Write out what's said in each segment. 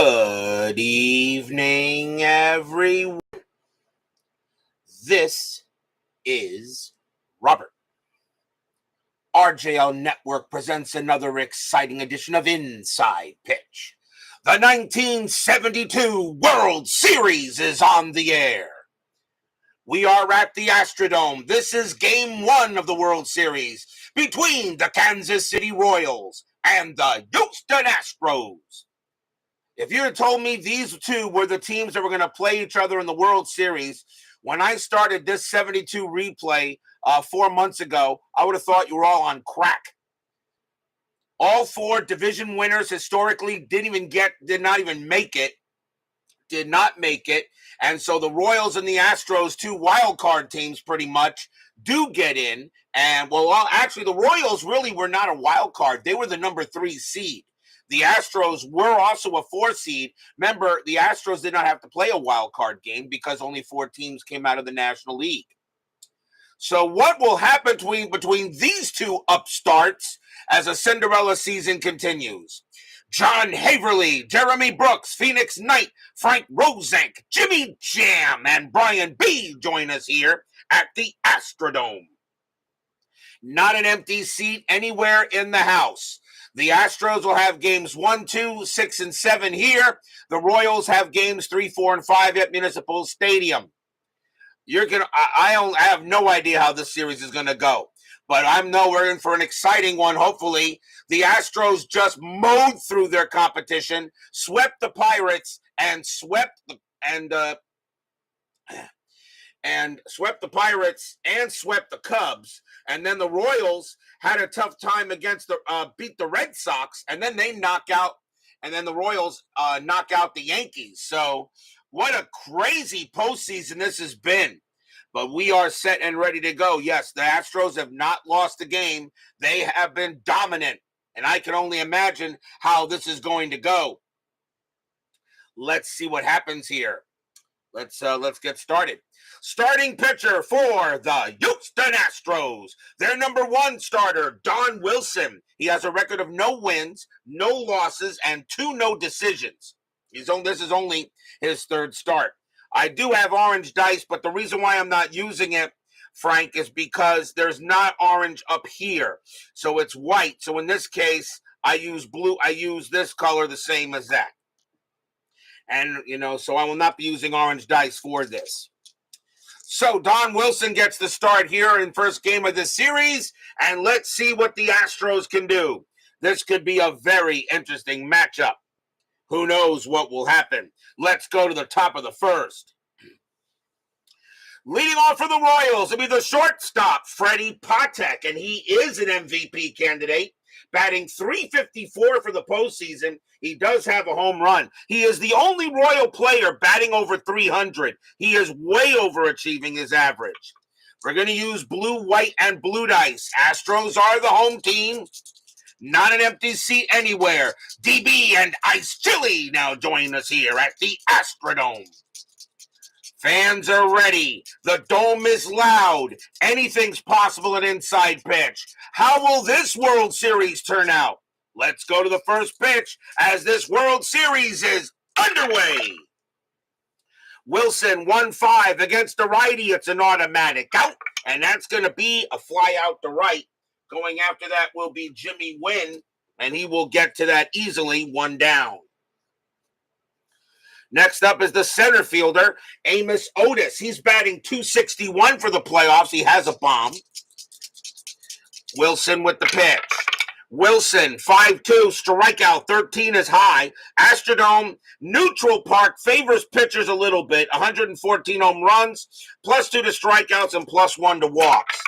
Good evening, everyone. This is Robert. RJL Network presents another exciting edition of Inside Pitch. The 1972 World Series is on the air. We are at the Astrodome. This is Game 1 of the World Series between the Kansas City Royals and the Houston Astros. If you had told me these two were the teams that were going to play each other in the World Series, when I started this 72 replay 4 months ago, I would have thought you were all on crack. All four division winners historically did not even make it. Did not make it. And so the Royals and the Astros, two wild card teams pretty much, do get in. And actually the Royals really were not a wild card. They were the number 3 seed. The Astros were also a 4 seed. Remember, the Astros did not have to play a wild card game because only 4 teams came out of the National League. So what will happen between these two upstarts as a Cinderella season continues? John Haverly, Jeremy Brooks, Phoenix Knight, Frank Rosenk, Jimmy Jam, and Brian B. join us here at the Astrodome. Not an empty seat anywhere in the house. The Astros will have games 1, 2, 6, and 7 here. The Royals have games 3, 4, and 5 at Municipal Stadium. I have no idea how this series is going to go, but I know we're in for an exciting one. Hopefully, the Astros just mowed through their competition, swept the Pirates, and swept the Cubs, and then the Royals had a tough time beat the Red Sox, and then the Royals knock out the Yankees. So what a crazy postseason this has been. But we are set and ready to go. Yes, the Astros have not lost a game. They have been dominant, and I can only imagine how this is going to go. Let's see what happens here. Let's get started. Starting pitcher for the Houston Astros. Their number 1 starter, Don Wilson. He has a record of no wins, no losses, and 2 no decisions. This is only his 3rd start. I do have orange dice, but the reason why I'm not using it, Frank, is because there's not orange up here. So it's white. So in this case, I use blue. I use this color the same as that. And, so I will not be using orange dice for this. So Don Wilson gets the start here in first game of this series, and let's see what the Astros can do. This could be a very interesting matchup. Who knows what will happen? Let's go to the top of the first. Leading off for the Royals will be the shortstop, Freddie Patek, and he is an MVP candidate. Batting .354 for the postseason. He does have a home run. He is the only Royal player batting over 300. He is way overachieving his average. We're going to use blue, white, and blue dice. Astros are the home team. Not an empty seat anywhere. DB and Ice Chili now join us here at the Astrodome. Fans are ready. The dome is loud. Anything's possible at Inside Pitch. How will this World Series turn out? Let's go to the first pitch as this World Series is underway. Wilson 1-5 against the righty. It's an automatic out, and that's going to be a fly out to right. Going after that will be Jimmy Wynn, and he will get to that easily, 1 down. Next up is the center fielder, Amos Otis. He's batting .261 for the playoffs. He has a bomb. Wilson with the pitch. Wilson, 5-2, strikeout, 13 is high. Astrodome, neutral park, favors pitchers a little bit. 114 home runs, +2 to strikeouts, and +1 to walks.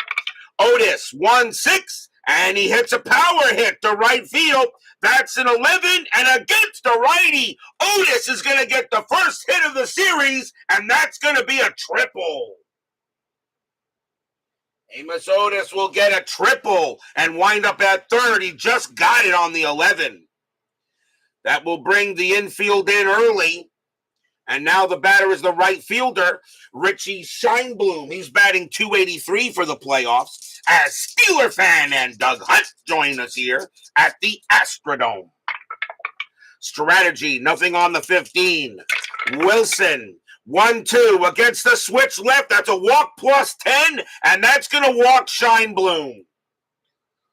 Otis, 1-6, and he hits a power hit to right field. That's an 11, and against the righty, Otis is going to get the first hit of the series, and that's going to be a triple. Amos Otis will get a triple and wind up at third. He just got it on the 11. That will bring the infield in early. And now the batter is the right fielder, Richie Scheinblum. He's batting .283 for the playoffs as Steeler fan and Doug Hunt join us here at the Astrodome. Strategy, nothing on the 15. Wilson, 1-2 against the switch left. That's a walk plus 10, and that's going to walk Shine Bloom.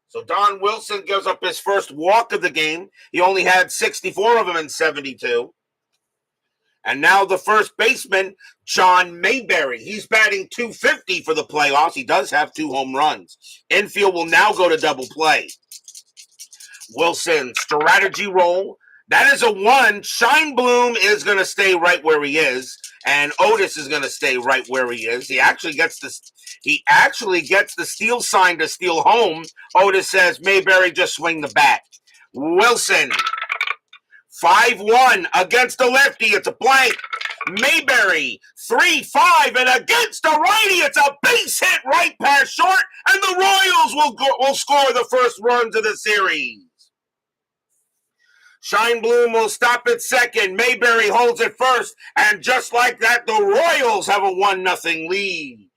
So Don Wilson gives up his first walk of the game. He only had 64 of them in 72. And now the first baseman, John Mayberry. He's batting .250 for the playoffs. He does have 2 home runs. Infield will now go to double play. Wilson, strategy roll. That is a 1. Shine Bloom is going to stay right where he is, and Otis is going to stay right where he is. He actually gets the steal sign to steal home. Otis says, Mayberry, just swing the bat. Wilson, 5-1 against the lefty. It's a blank. Mayberry, 3-5, and against the righty, it's a base hit right past short, and the Royals will score the first runs of the series. Shine Bloom will stop at second. Mayberry holds it first, and just like that, the Royals have a 1-0 lead.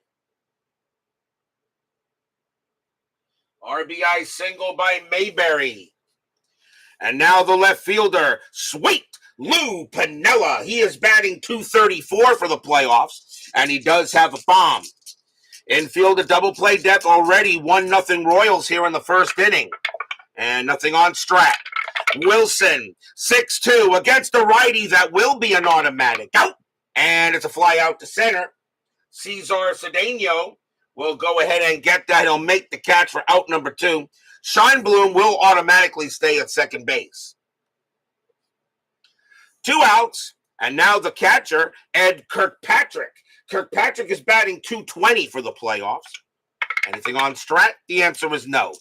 RBI single by Mayberry. And now the left fielder, Sweet Lou Piniella. He is batting .234 for the playoffs, and he does have a bomb. Infield, a double play depth already. 1-0 Royals here in the first inning. And nothing on Strat. Wilson, 6-2 against the righty. That will be an automatic out. And it's a fly out to center. Cesar Cedeno will go ahead and get that. He'll make the catch for out number 2. Shine Bloom will automatically stay at second base. 2 outs, and now the catcher, Ed Kirkpatrick. Kirkpatrick is batting .220 for the playoffs. Anything on Strat? The answer is no.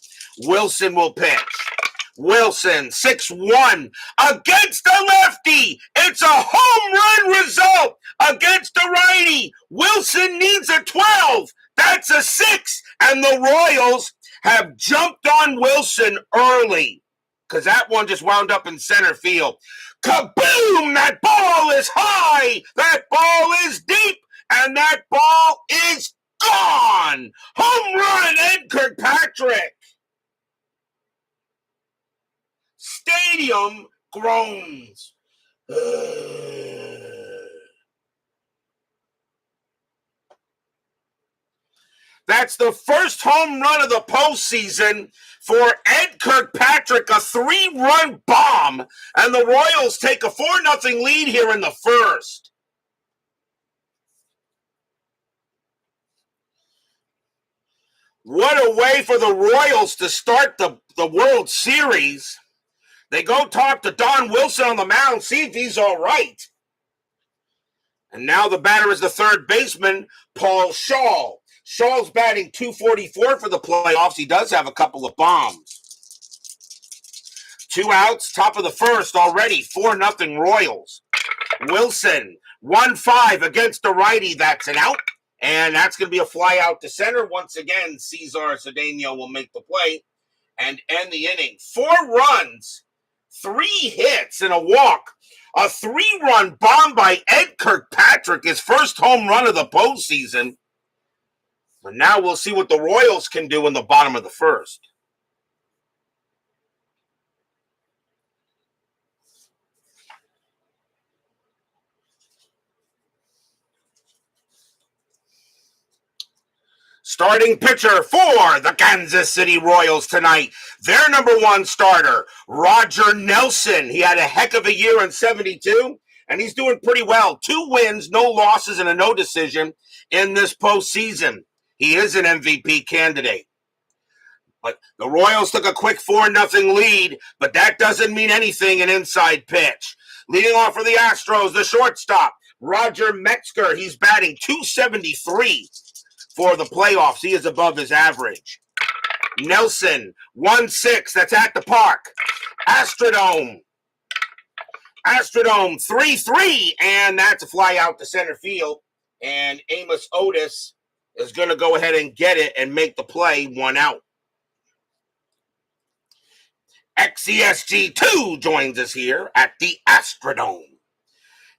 Wilson will pitch. Wilson, 6-1 against the lefty. It's a home run result against the righty. Wilson needs a 12. That's a 6. And the Royals have jumped on Wilson early because that one just wound up in center field. Kaboom! That ball is high. That ball is deep. And that ball is gone. Home run, Ed Kirkpatrick. Stadium groans. That's the first home run of the postseason for Ed Kirkpatrick, a 3-run bomb, and the Royals take a 4-0 lead here in the first. What a way for the Royals to start the World Series. They go talk to Don Wilson on the mound, see if he's all right. And now the batter is the third baseman, Paul Shaw. Shaw's batting .244 for the playoffs. He does have a couple of bombs. 2 outs, top of the first already, 4-0 Royals. Wilson, 1-5 against the righty. That's an out. And that's going to be a fly out to center. Once again, Cesar Cedeno will make the play and end the inning. 4 runs, 3 hits, and a walk. A 3-run bomb by Ed Kirkpatrick, his first home run of the postseason. But now we'll see what the Royals can do in the bottom of the first. Starting pitcher for the Kansas City Royals tonight, their number 1 starter, Roger Nelson. He had a heck of a year in 72, and he's doing pretty well. 2 wins, no losses, and a no decision in this postseason. He is an MVP candidate. But the Royals took a quick 4-0 lead, but that doesn't mean anything in inside pitch. Leading off for the Astros, the shortstop, Roger Metzger. He's batting .273 for the playoffs. He is above his average. Nelson, 1-6. That's at the park. Astrodome, 3-3. And that's a fly out to center field. And Amos Otis is going to go ahead and get it and make the play, 1 out. XESG2 joins us here at the Astrodome.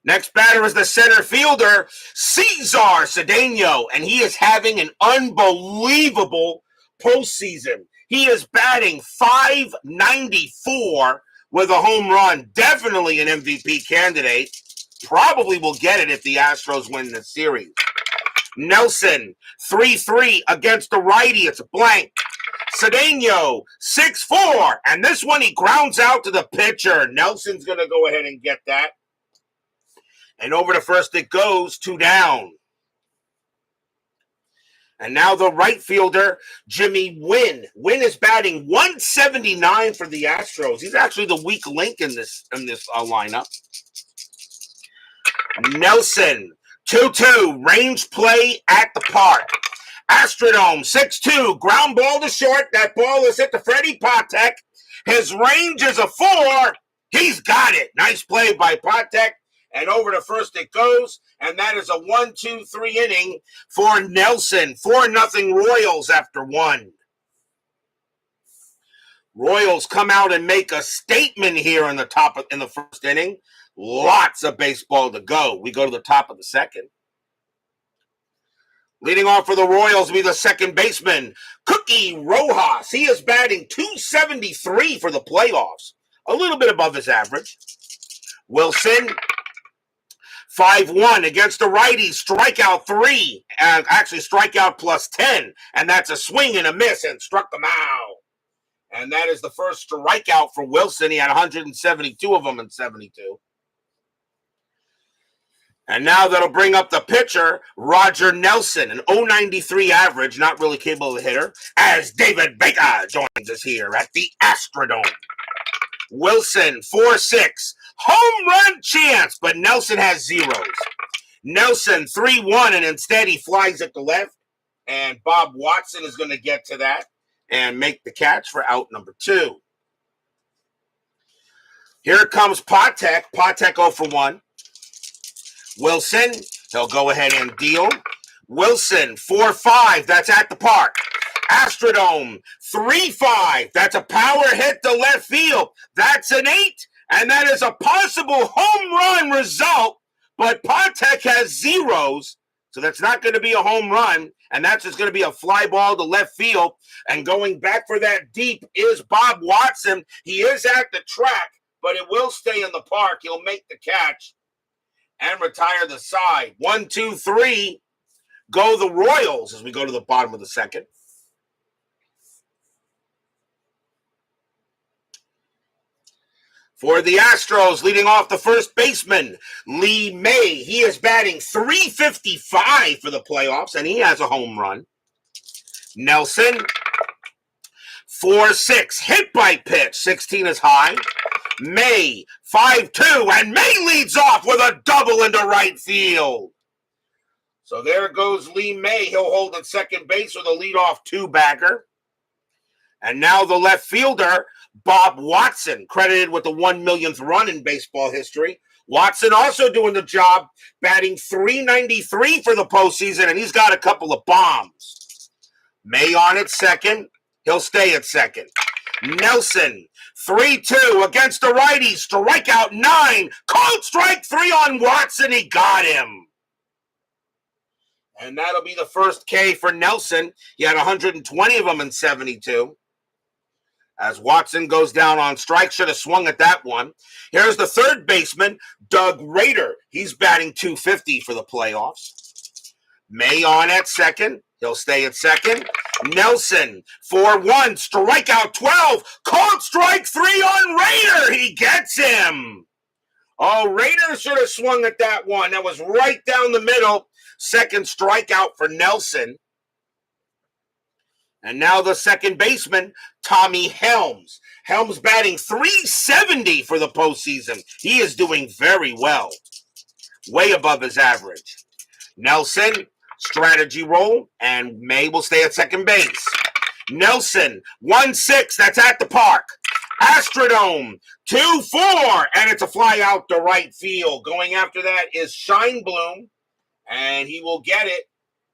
Next batter is the center fielder, Cesar Cedeno, and he is having an unbelievable postseason. He is batting .594 with a home run. Definitely an MVP candidate. Probably will get it if the Astros win the series. Nelson, 3-3 against the righty. It's a blank. Cedeno, 6-4. And this one he grounds out to the pitcher. Nelson's going to go ahead and get that. And over to first it goes, 2 down. And now the right fielder, Jimmy Wynn. Wynn is batting 179 for the Astros. He's actually the weak link in this lineup. Nelson, 2-2, range play at the park. Astrodome, 6-2, ground ball to short. That ball is hit to Freddie Patek. His range is a 4. He's got it. Nice play by Patek. And over to first it goes. And that is a 1-2-3 inning for Nelson. 4-0 Royals after 1. Royals come out and make a statement here in the first inning. Lots of baseball to go. We go to the top of the second. Leading off for the Royals will be the second baseman, Cookie Rojas. He is batting 273 for the playoffs. A little bit above his average. Wilson, 5-1 against the righty. Strikeout 3. Actually, strikeout plus 10. And that's a swing and a miss and struck him out. And that is the first strikeout for Wilson. He had 172 of them in 72. And now that'll bring up the pitcher, Roger Nelson, an .093 average, not really capable of a hitter, as David Baker joins us here at the Astrodome. Wilson, 4-6, home run chance, but Nelson has zeros. Nelson, 3-1, and instead he flies it to left, and Bob Watson is going to get to that and make the catch for out number 2. Here comes Patek. Patek 0 for 1. Wilson, he'll go ahead and deal. Wilson, 4-5, that's at the park. Astrodome, 3-5, that's a power hit to left field. That's an 8, and that is a possible home run result, but Patek has zeros, so that's not going to be a home run, and that's just going to be a fly ball to left field. And going back for that deep is Bob Watson. He is at the track, but it will stay in the park. He'll make the catch and retire the side. 1, 2, 3, go the Royals as we go to the bottom of the second. For the Astros, leading off the first baseman, Lee May. He is batting .355 for the playoffs, and he has a home run. Nelson, 4-6, hit by pitch, 16 is high. May, 5-2, and May leads off with a double into right field. So there goes Lee May. He'll hold at second base with a leadoff 2-bagger. And now the left fielder, Bob Watson, credited with the 1 millionth run in baseball history. Watson also doing the job, batting .393 for the postseason, and he's got a couple of bombs. May on at second. He'll stay at second. Nelson, 3-2 against the righty. Strikeout 9. Called strike 3 on Watson. He got him. And that'll be the first K for Nelson. He had 120 of them in 72. As Watson goes down on strike, should have swung at that one. Here's the third baseman, Doug Rader. He's batting .250 for the playoffs. May on at second. He'll stay at second. Nelson, 4-1, strikeout 12. Called strike 3 on Rader. He gets him. Oh, Rader should have swung at that one. That was right down the middle. Second strikeout for Nelson. And now the second baseman, Tommy Helms. Helms batting .370 for the postseason. He is doing very well. Way above his average. Nelson, strategy roll, and May will stay at second base. Nelson, 1-6, that's at the park. Astrodome, 2-4, and it's a fly out to right field. Going after that is Scheinblum, and he will get it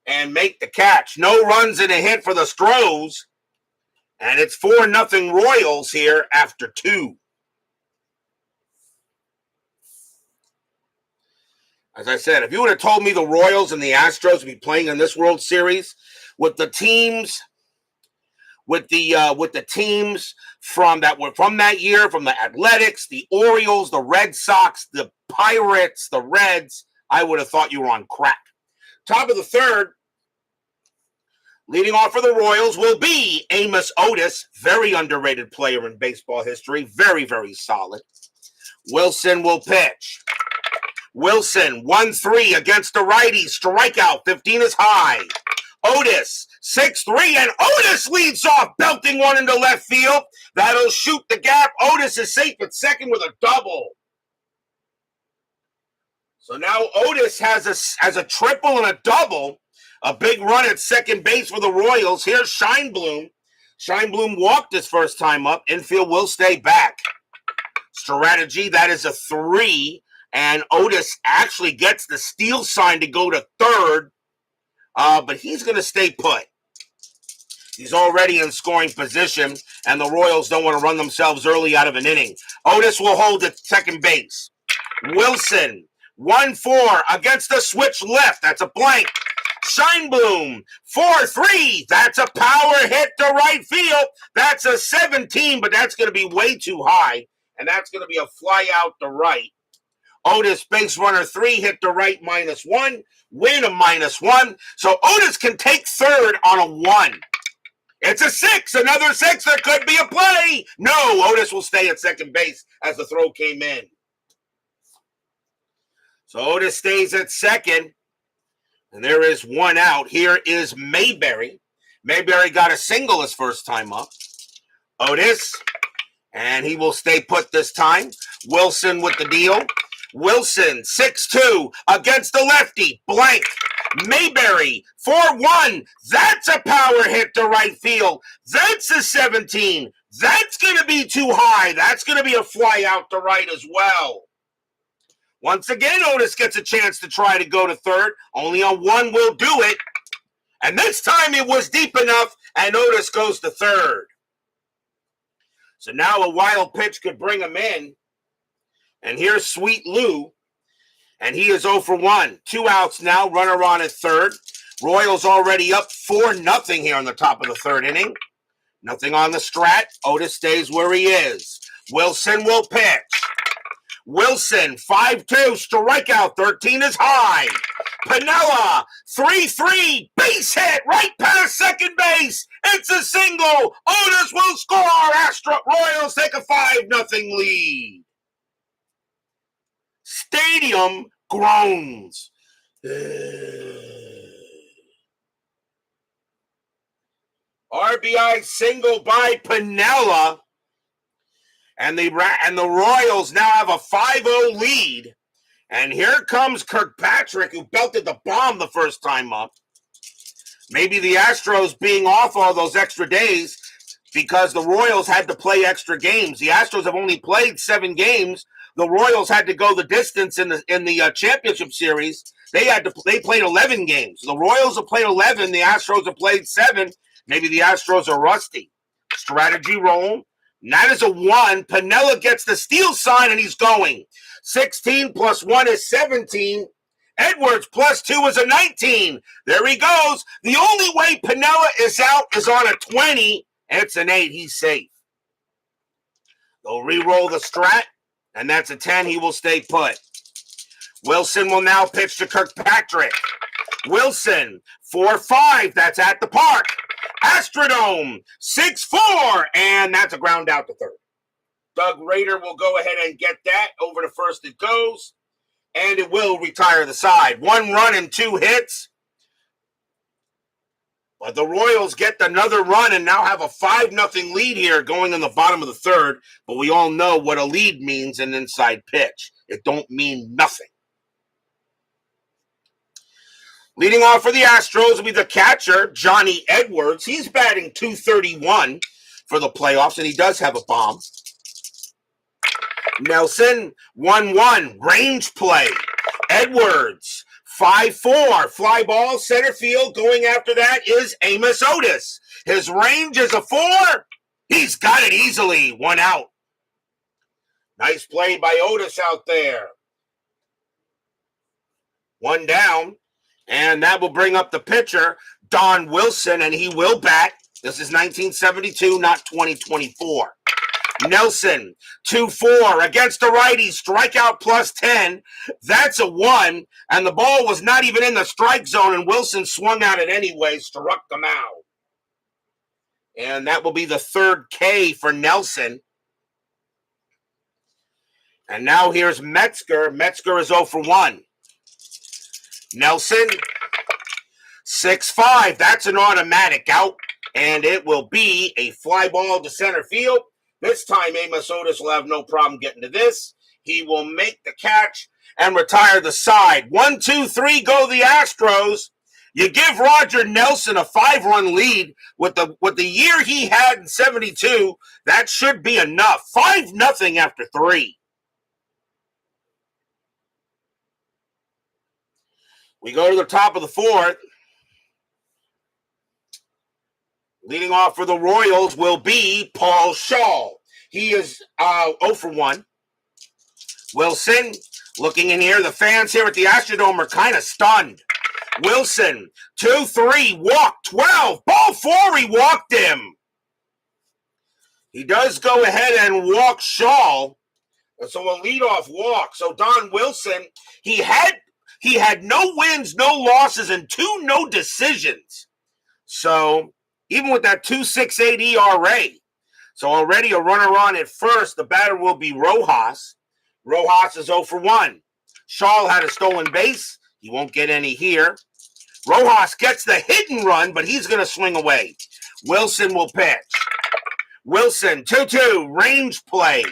and make the catch. No runs and a hit for the Astros, and it's 4-0 Royals here after 2. As I said, if you would have told me the Royals and the Astros would be playing in this World Series with the teams with the teams from that year, from the Athletics, the Orioles, the Red Sox, the Pirates, the Reds, I would have thought you were on crack. Top of the third, leading off for the Royals will be Amos Otis, very underrated player in baseball history, very, very solid. Wilson will pitch. Wilson, 1-3 against the righty, strikeout, 15 is high. Otis, 6-3, and Otis leads off, belting one into left field. That'll shoot the gap. Otis is safe at second with a double. So now Otis has a triple and a double. A big run at second base for the Royals. Here's Scheinblum. Scheinblum walked his first time up. Infield will stay back. Strategy, that is a 3. And Otis actually gets the steal sign to go to third. But he's going to stay put. He's already in scoring position, and the Royals don't want to run themselves early out of an inning. Otis will hold at second base. Wilson, 1-4 against the switch left. That's a blank. Scheinblum, 4-3. That's a power hit to right field. That's a 17, but that's going to be way too high, and that's going to be a fly out to right. Otis, base runner 3, hit to right, -1, win a -1. So Otis can take third on a 1. It's a 6, another 6. There could be a play. No, Otis will stay at second base as the throw came in. So Otis stays at second, and there is one out. Here is Mayberry. Mayberry got a single his first time up. Otis, and he will stay put this time. Wilson with the deal. Wilson, 6-2 against the lefty, blank. Mayberry, 4-1. That's a power hit to right field. That's a 17. That's going to be too high. That's going to be a fly out to right as well. Once again, Otis gets a chance to try to go to third. Only on 1 will do it. And this time it was deep enough, and Otis goes to third. So now a wild pitch could bring him in. And here's Sweet Lou, and he is 0 for 1. 2 outs now, runner on at third. Royals already up 4-0 here on the top of the third inning. Nothing on the strat. Otis stays where he is. Wilson will pitch. Wilson, 5-2, strikeout, 13 is high. Piniella, 3-3, base hit right past second base. It's a single. Otis will score. Royals take a 5-0 lead. Stadium groans. RBI single by Piniella. And the Royals now have a 5-0 lead. And here comes Kirkpatrick, who belted the bomb the first time up. Maybe the Astros being off all those extra days because the Royals had to play extra games. The Astros have only played 7 games. The Royals had to go the distance in the championship series. They played 11 games. The Royals have played 11. The Astros have played 7. Maybe the Astros are rusty. Strategy roll. And that is a 1. Piniella gets the steal sign, and he's going. 16 plus 1 is 17. Edwards plus 2 is a 19. There he goes. The only way Piniella is out is on a 20. It's an 8. He's safe. They'll re-roll the strat, and that's a 10. He will stay put. Wilson will now pitch to Kirkpatrick. Wilson, 4-5. That's at the park. Astrodome, 6-4. And that's a ground out to third. Doug Rader will go ahead and get that. Over to first it goes. And it will retire the side. 1 run and 2 hits. But the Royals get another run and now have a 5-0 lead here going in the bottom of the third. But we all know what a lead means in an inside pitch. It don't mean nothing. Leading off for the Astros will be the catcher, Johnny Edwards. He's batting .231 for the playoffs, and he does have a bomb. Nelson, 1-1, range play. Edwards, 5-4, fly ball, center field. Going after that is Amos Otis. His range is a 4. He's got it easily. 1 out. Nice play by Otis out there. 1 down. And that will bring up the pitcher, Don Wilson, and he will bat. This is 1972, not 2024. Nelson, 2-4 against the righty, strikeout plus 10. That's a 1, and the ball was not even in the strike zone, and Wilson swung at it anyway, struck them out. And that will be the third K for Nelson. And now here's Metzger. Metzger is 0 for 1. Nelson, 6-5. That's an automatic out, and it will be a fly ball to center field. This time, Amos Otis will have no problem getting to this. He will make the catch and retire the side. 1, 2, 3, go the Astros. You give Roger Nelson a 5-run lead with the year he had in 72. That should be enough. 5-0 after 3. We go to the top of the 4th. Leading off for the Royals will be Paul Shaw. He is 0 for 1. Wilson, looking in here. The fans here at the Astrodome are kind of stunned. Wilson, 2-3, walk 12. Ball 4, he walked him. He does go ahead and walk Shaw. So a leadoff walk. So Don Wilson, he had no wins, no losses, and 2 no decisions. So even with that 2.68 ERA, so already a runner on at first. The batter will be Rojas. Rojas is 0 for 1. Shaw had a stolen base. He won't get any here. Rojas gets the hit and run, but he's going to swing away. Wilson will pitch. Wilson, 2-2, range play.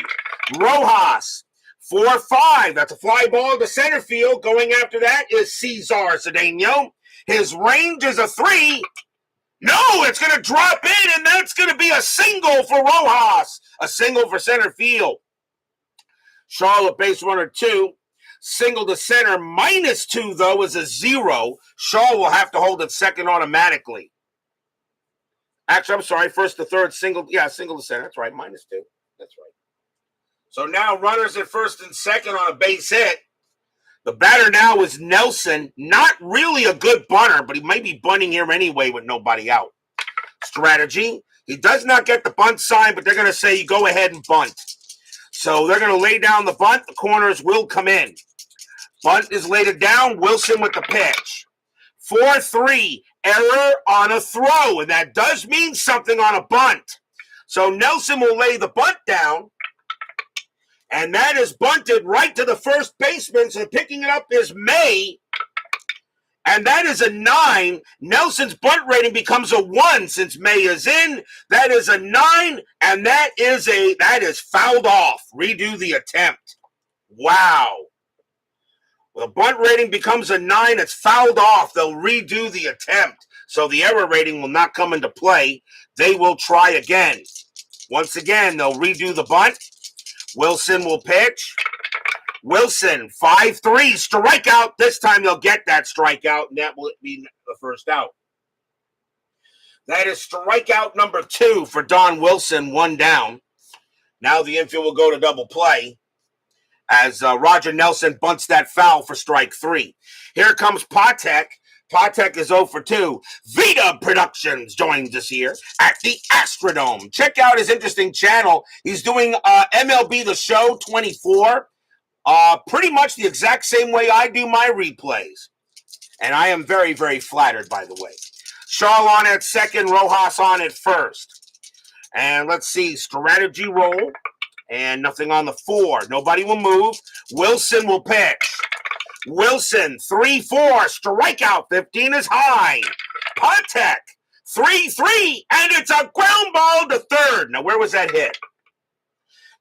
Rojas, 4-5. That's a fly ball to center field. Going after that is Cesar Cedeno. His range is a 3. No, it's going to drop in, and that's going to be a single for Rojas. A single for center field. Shaw at base runner 2. Single to center, -2, though, is a 0. Shaw will have to hold at second automatically. Actually, I'm sorry, first to third, single. Yeah, single to center. That's right, -2. That's right. So now runners at first and second on a base hit. The batter now is Nelson. Not really a good bunter, but he might be bunting here anyway with nobody out. Strategy. He does not get the bunt sign, but they're going to say you go ahead and bunt. So they're going to lay down the bunt. The corners will come in. Bunt is laid down. Wilson with the pitch. 4-3. Error on a throw, and that does mean something on a bunt. So Nelson will lay the bunt down. And that is bunted right to the first baseman. So picking it up is May. And that is a 9. Nelson's bunt rating becomes a 1 since May is in. That is a 9. And that is fouled off. Redo the attempt. Wow. Well, the bunt rating becomes a 9. It's fouled off. They'll redo the attempt. So the error rating will not come into play. They will try again. Once again, they'll redo the bunt. Wilson will pitch. Wilson, 5-3, strikeout. This time they'll get that strikeout, and that will be the first out. That is strikeout number 2 for Don Wilson, 1 down. Now the infield will go to double play as Roger Nelson bunts that foul for strike 3. Here comes Patek. Patek is 0 for 2. Vita Productions joins us here at the Astrodome. Check out his interesting channel. He's doing MLB The Show 24, pretty much the exact same way I do my replays. And I am very, very flattered, by the way. Shaw on at second, Rojas on at first. And let's see, strategy roll. And nothing on the 4. Nobody will move. Wilson will pitch. Wilson, 3-4, strikeout, 15 is high. Patek, 3-3, and it's a ground ball to third. Now, where was that hit?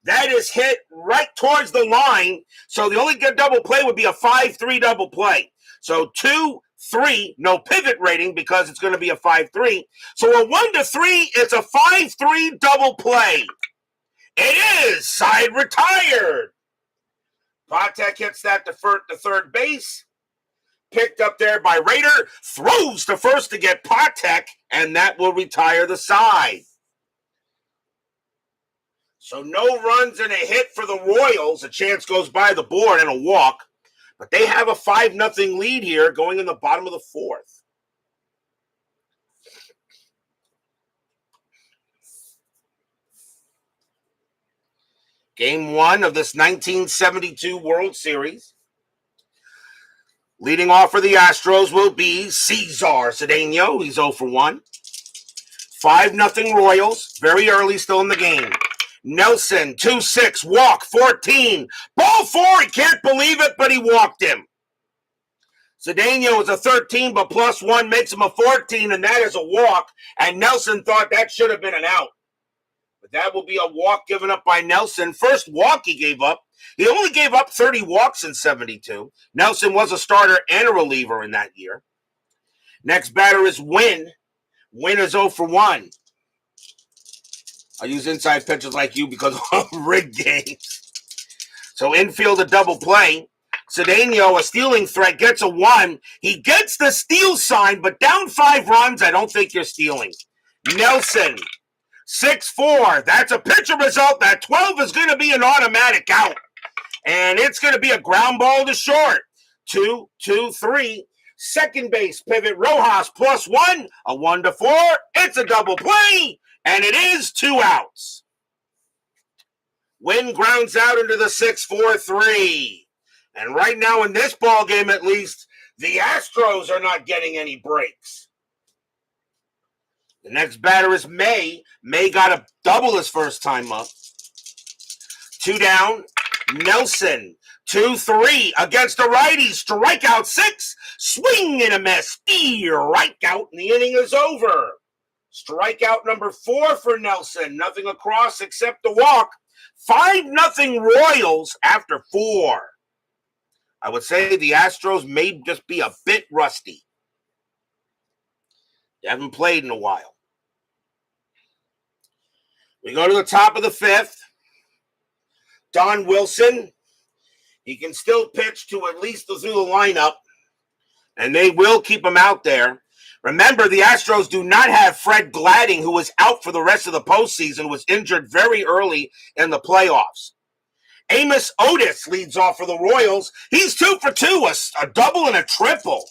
That is hit right towards the line, so the only good double play would be a 5-3 double play. So 2-3, no pivot rating because it's going to be a 5-3. So a 1-3, it's a 5-3 double play. It is side retired. Patek hits that to third base. Picked up there by Rader. Throws to first to get Patek, and that will retire the side. So no runs and a hit for the Royals. A chance goes by the board and a walk. But they have a 5-0 lead here going in the bottom of the 4th. Game 1 of this 1972 World Series. Leading off for the Astros will be Cesar Cedeno. He's 0 for 1. 5-0 Royals. Very early still in the game. Nelson, 2-6, walk, 14. Ball 4, he can't believe it, but he walked him. Cedeno is a 13, but +1 makes him a 14, and that is a walk. And Nelson thought that should have been an out. But that will be a walk given up by Nelson. First walk he gave up. He only gave up 30 walks in 72. Nelson was a starter and a reliever in that year. Next batter is Wynn. Wynn is 0 for 1. I use inside pitches like you because of rigged games. So infield a double play. Cedeno, a stealing threat, gets a 1. He gets the steal sign, but down 5 runs, I don't think you're stealing. Nelson, 6-4. That's a pitcher result. That 12 is going to be an automatic out. And it's going to be a ground ball to short. 2-2-3. Second base pivot, Rojas +1. A 1-4. It's a double play. And it is 2 outs. Wynn grounds out into the 6-4-3. And right now in this ball game, at least, the Astros are not getting any breaks. The next batter is May. May got a double his first time up. 2 down. Nelson, 2-3 against a righty. Strikeout 6. Swing and a miss. Strikeout, and the inning is over. Strikeout number 4 for Nelson. Nothing across except the walk. 5-0 Royals after 4. I would say the Astros may just be a bit rusty. They haven't played in a while. We go to the top of the 5th. Don Wilson. He can still pitch to at least through the lineup, and they will keep him out there. Remember, the Astros do not have Fred Gladding, who was out for the rest of the postseason, was injured very early in the playoffs. Amos Otis leads off for the Royals. He's 2 for 2, a double and a triple.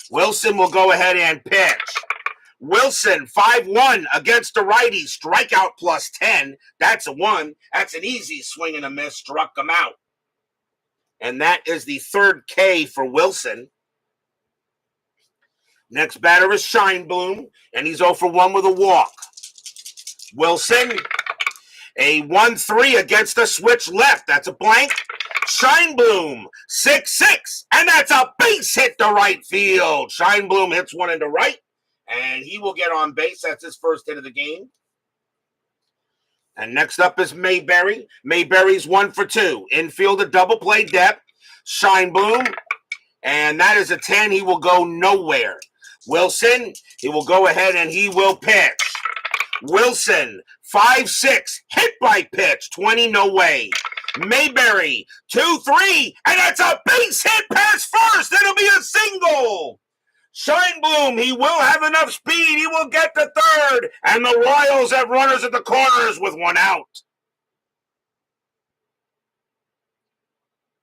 Wilson will go ahead and pitch. Wilson, 5-1 against the righty. Strikeout +10. That's a 1. That's an easy swing and a miss. Struck him out. And that is the 3rd K for Wilson. Next batter is Scheinblum, and he's 0 for 1 with a walk. Wilson, a 1-3 against the switch left. That's a blank. Scheinblum, 6-6, and that's a base hit to right field. Scheinblum hits one into right, and he will get on base. That's his first hit of the game. And next up is Mayberry. Mayberry's 1 for 2. Infield a double play depth. Scheinblum, and that is a 10. He will go nowhere. Wilson, he will go ahead and he will pitch. Wilson, 5-6, hit by pitch, 20, no way. Mayberry, 2-3, and that's a base hit past first. It'll be a single. Scheinblum, he will have enough speed. He will get to third, and the Royals have runners at the corners with 1 out.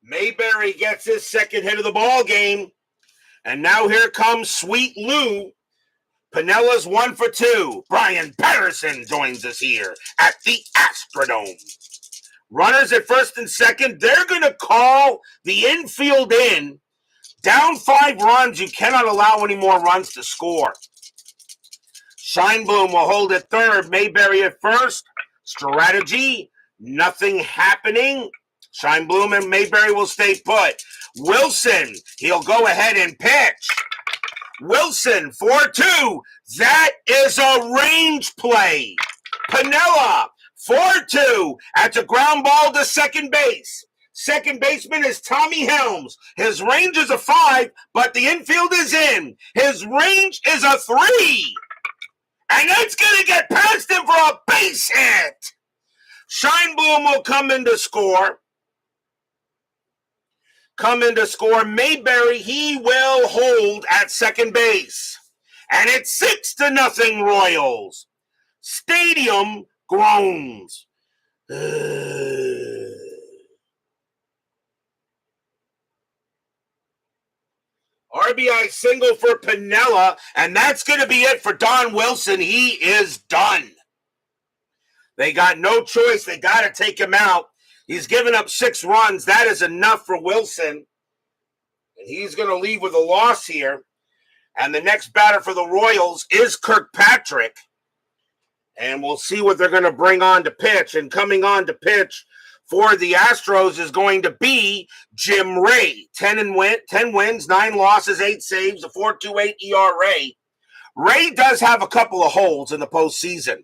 Mayberry gets his 2nd hit of the ball game, and now here comes Sweet Lou. Pinella's 1 for 2. Brian Patterson joins us here at the Astrodome. Runners at first and second. They're going to call the infield in. Down 5 runs. You cannot allow any more runs to score. Scheinblum will hold at third. Mayberry at first. Strategy. Nothing happening. Scheinblum and Mayberry will stay put. Wilson, he'll go ahead and pitch. Wilson, 4-2. That is a range play. Pinella, 4-2. That's a ground ball to second base. Second baseman is Tommy Helms. His range is a 5, but the infield is in. His range is a 3. And that's going to get past him for a base hit. Scheinblum will come in to score. Mayberry, he will hold at second base. And it's 6-0 Royals. Stadium groans. RBI single for Pinella, and that's going to be it for Don Wilson. He is done. They got no choice. They got to take him out. He's given up 6 runs. That is enough for Wilson. And he's going to leave with a loss here. And the next batter for the Royals is Kirkpatrick. And we'll see what they're going to bring on to pitch. And coming on to pitch for the Astros is going to be Jim Ray. 10 wins, 9 losses, 8 saves, a 4.28 ERA. Ray does have a couple of holes in the postseason.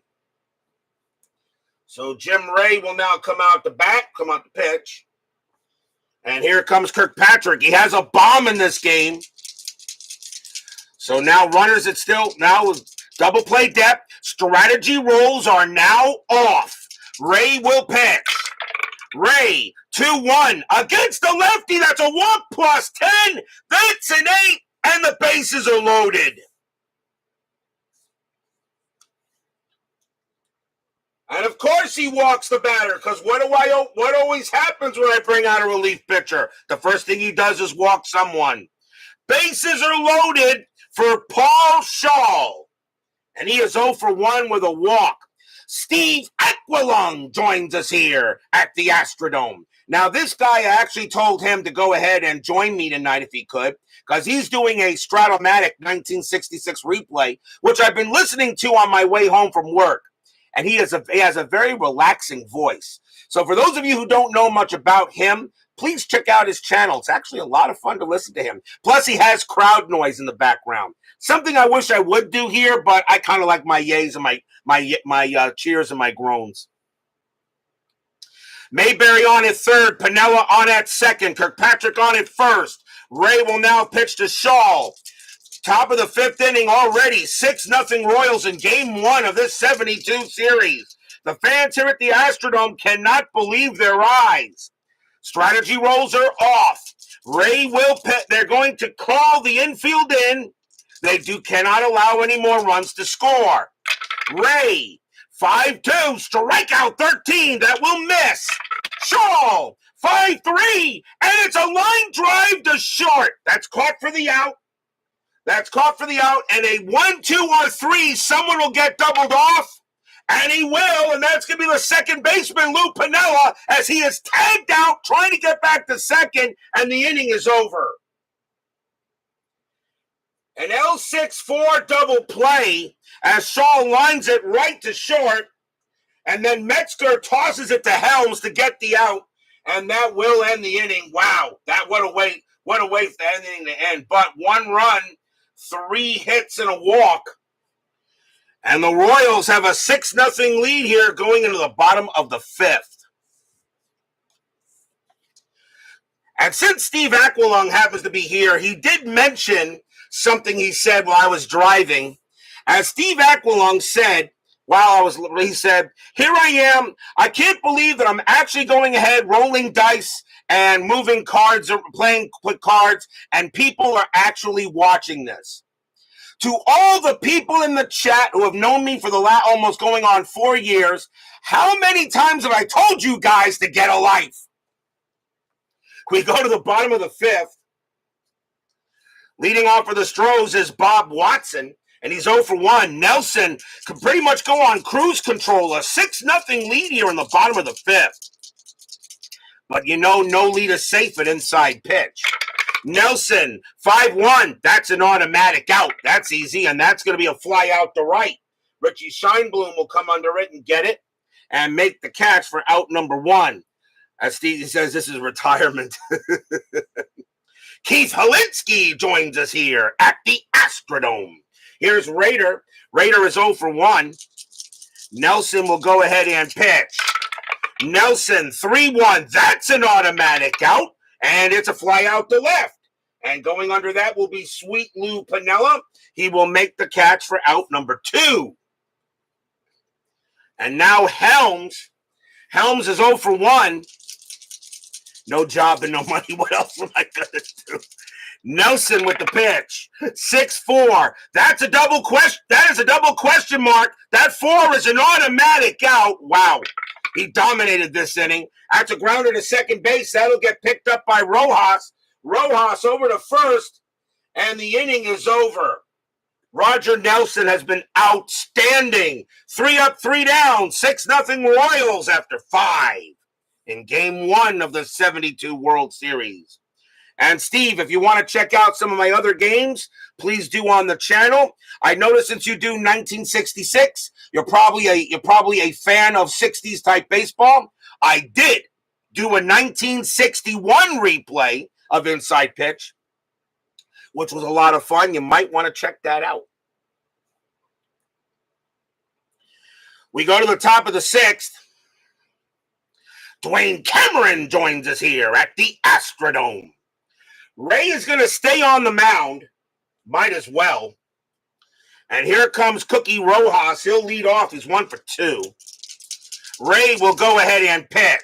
So Jim Ray will now come out to pitch. And here comes Kirkpatrick. He has a bomb in this game. So now runners at still, now with double play depth. Strategy rules are now off. Ray will pitch. Ray, 2-1 against the lefty. That's a walk plus 10. That's an 8. And the bases are loaded. And of course he walks the batter, because what always happens when I bring out a relief pitcher? The first thing he does is walk someone. Bases are loaded for Paul Shaw. And he is 0 for 1 with a walk. Steve Aquilung joins us here at the Astrodome. Now, this guy, I actually told him to go ahead and join me tonight if he could, because he's doing a Stratomatic 1966 replay, which I've been listening to on my way home from work. And he has a very relaxing voice. So for those of you who don't know much about him, please check out his channel. It's actually a lot of fun to listen to him. Plus, he has crowd noise in the background. Something I wish I would do here, but I kind of like my yays and my cheers and my groans. Mayberry on at third, Piniella on at second, Kirkpatrick on at first. Ray will now pitch to Shaw. Top of the 5th inning already, 6-0 Royals in Game 1 of this 72 series. The fans here at the Astrodome cannot believe their eyes. Strategy rolls are off. Ray will pitch. They're going to call the infield in. They cannot allow any more runs to score. Ray, 5-2, strikeout 13. That will miss. Shaw, 5-3, and it's a line drive to short. That's caught for the out. And a 1, 2, or 3, someone will get doubled off. And he will, and that's going to be the second baseman, Lou Piniella, as he is tagged out, trying to get back to second, and the inning is over. An L6-4 double play as Shaw lines it right to short, and then Metzger tosses it to Helms to get the out, and that will end the inning. Wow, what a way for the inning to end. But 1 run, 3 hits, and a walk. And the Royals have a 6-0 lead here going into the bottom of the 5th. And since Steve Aquilung happens to be here, he did mention something he said while I was driving. As Steve Aquilung said, he said, here I am. I can't believe that I'm actually going ahead, rolling dice and moving cards or playing quick cards, and people are actually watching this. To all the people in the chat who have known me for the last almost going on 4 years, how many times have I told you guys to get a life? We go to the bottom of the 5th. Leading off for the Astros is Bob Watson, and he's 0 for 1. Nelson can pretty much go on cruise control. A 6-0 lead here in the bottom of the 5th. But no lead is safe at inside pitch. Nelson, 5-1. That's an automatic out. That's easy, and that's going to be a fly out to right. Richie Scheinblum will come under it and get it and make the catch for out number 1. As Steve says, this is retirement. Keith Holinsky joins us here at the Astrodome. Here's Rader. Rader is 0 for 1. Nelson will go ahead and pitch. Nelson, 3-1. That's an automatic out, and it's a fly out to left. And going under that will be Sweet Lou Piniella. He will make the catch for out number 2. And now Helms. Helms is 0 for 1. No job and no money. What else am I going to do? Nelson with the pitch. 6-4. That's a double question. That is a double question mark. That 4 is an automatic out. Wow. He dominated this inning. That's a grounder to second base. That'll get picked up by Rojas. Rojas over to first, and the inning is over. Roger Nelson has been outstanding. 3 up, 3 down, 6-0 Royals after 5 in Game 1 of the 72 World Series. And Steve, if you want to check out some of my other games, please do on the channel. I noticed since you do 1966, you're probably a fan of 60s type baseball. I did do a 1961 replay of Inside Pitch, which was a lot of fun. You might want to check that out. We go to the top of the 6th. Dwayne Cameron joins us here at the Astrodome. Ray is going to stay on the mound. Might as well. And here comes Cookie Rojas. He'll lead off. He's 1 for 2. Ray will go ahead and pitch.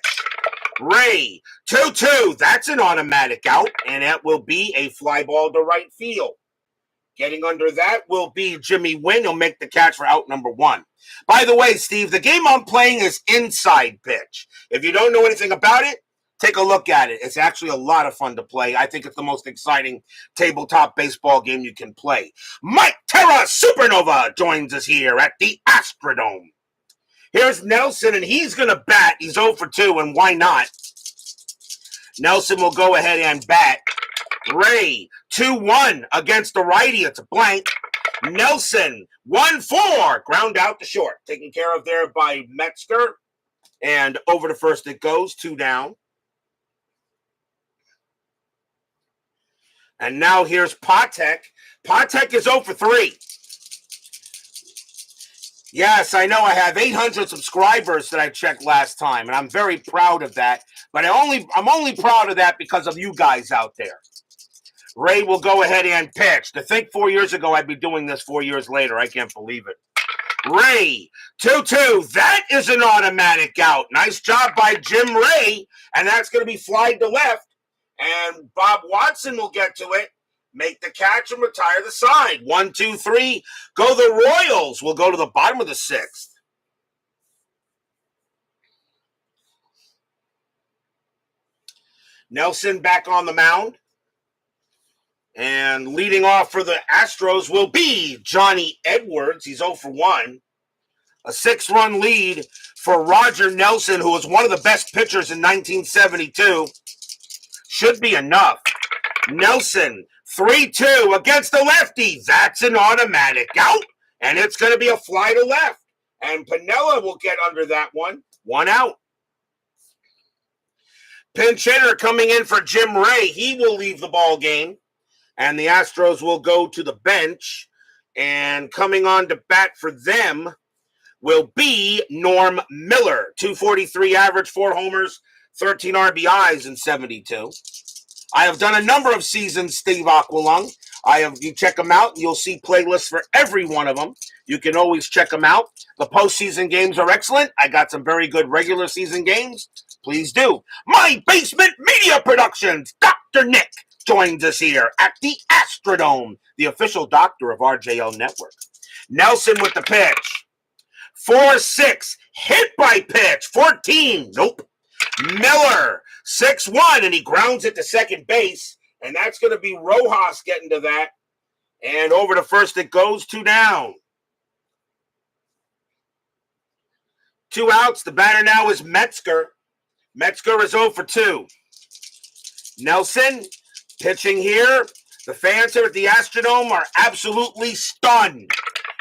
Ray, 2-2. That's an automatic out, and that will be a fly ball to right field. Getting under that will be Jimmy Wynn. He'll make the catch for out number 1. By the way, Steve, the game I'm playing is Inside Pitch. If you don't know anything about it, take a look at it. It's actually a lot of fun to play. I think it's the most exciting tabletop baseball game you can play. Mike Terra Supernova joins us here at the Astrodome. Here's Nelson, and he's going to bat. He's 0 for 2, and why not? Nelson will go ahead and bat. Ray, 2-1 against the righty. It's a blank. Nelson, 1-4. Ground out to short. Taken care of there by Metzger. And over to first it goes. 2 down. And now here's Patek. Patek is 0 for 3. Yes, I know I have 800 subscribers that I checked last time, and I'm very proud of that. But I'm only proud of that because of you guys out there. Ray will go ahead and pitch. To think 4 years ago I'd be doing this 4 years later, I can't believe it. Ray, 2-2. That is an automatic out. Nice job by Jim Ray, and that's going to be flied to left. And Bob Watson will get to it, make the catch, and retire the side. 1, 2, 3. Go the Royals. We'll go to the bottom of the 6th. Nelson back on the mound. And leading off for the Astros will be Johnny Edwards. He's 0 for 1. A 6-run lead for Roger Nelson, who was one of the best pitchers in 1972. Should be enough. Nelson, 3-2 against the lefty. That's an automatic out, and it's going to be a fly to left. And Piniella will get under that one. 1 out. Pinch hitter coming in for Jim Ray. He will leave the ball game, and the Astros will go to the bench. And coming on to bat for them will be Norm Miller. 243 average, 4 homers, 13 RBIs in 72. I have done a number of seasons, Steve Aqualung. You check them out, and you'll see playlists for every one of them. You can always check them out. The postseason games are excellent. I got some very good regular season games. Please do. My Basement Media Productions, Dr. Nick, joins us here at the Astrodome, the official doctor of RJL Network. Nelson with the pitch. 4-6, hit by pitch. 14, nope. Miller, 6-1, and he grounds it to second base, and that's going to be Rojas getting to that. And over to first it goes, 2 down. 2 outs. The batter now is Metzger. Metzger is 0 for 2. Nelson pitching here. The fans here at the Astrodome are absolutely stunned.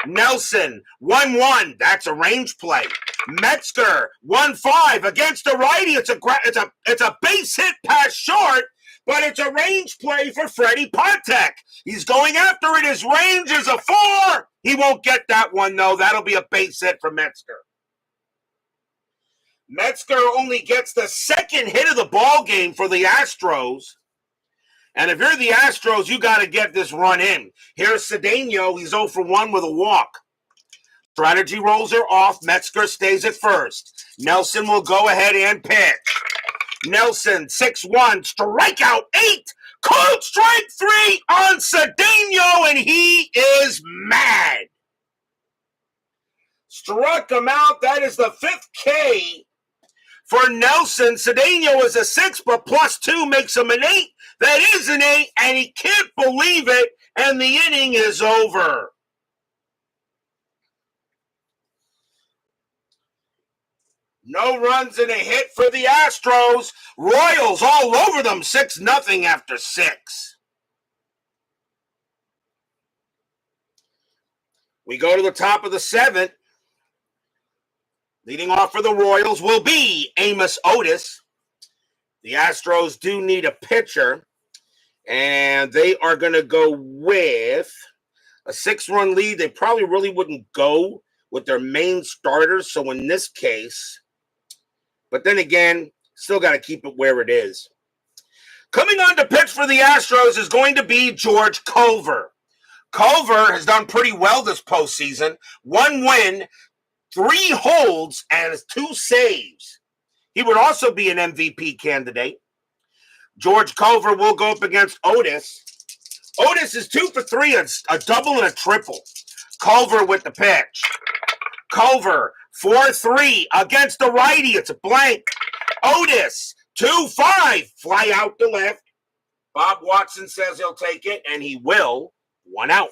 Nelson, 1-1. That's a range play. Metzger, 1-5 against the righty. It's a base hit past short, but it's a range play for Freddie Patek. He's going after it. His range is a 4. He won't get that one, though. That'll be a base hit for Metzger. Metzger only gets the second hit of the ball game for the Astros. And if you're the Astros, you got to get this run in. Here's Cedeno. He's 0 for 1 with a walk. Strategy rolls are off. Metzger stays at first. Nelson will go ahead and pitch. Nelson, 6-1, strikeout 8. Cold strike 3 on Cedeno, and he is mad. Struck him out. That is the 5th K for Nelson. Cedeno is a 6, but +2 makes him an 8. That is an 8, and he can't believe it, and the inning is over. No runs and a hit for the Astros. Royals all over them, 6-0 after 6. We go to the top of the 7th. Leading off for the Royals will be Amos Otis. The Astros do need a pitcher, and they are going to go with a 6-run lead. They probably really wouldn't go with their main starters, so in this case, but then again, still got to keep it where it is. Coming on to pitch for the Astros is going to be George Culver. Culver has done pretty well this postseason. 1 win, 3 holds, and 2 saves. He would also be an MVP candidate. George Culver will go up against Otis. Otis is 2 for 3, a double and a triple. Culver with the pitch. Culver, 4-3 against the righty. It's a blank. Otis, 2-5. Fly out to left. Bob Watson says he'll take it, and he will. 1 out.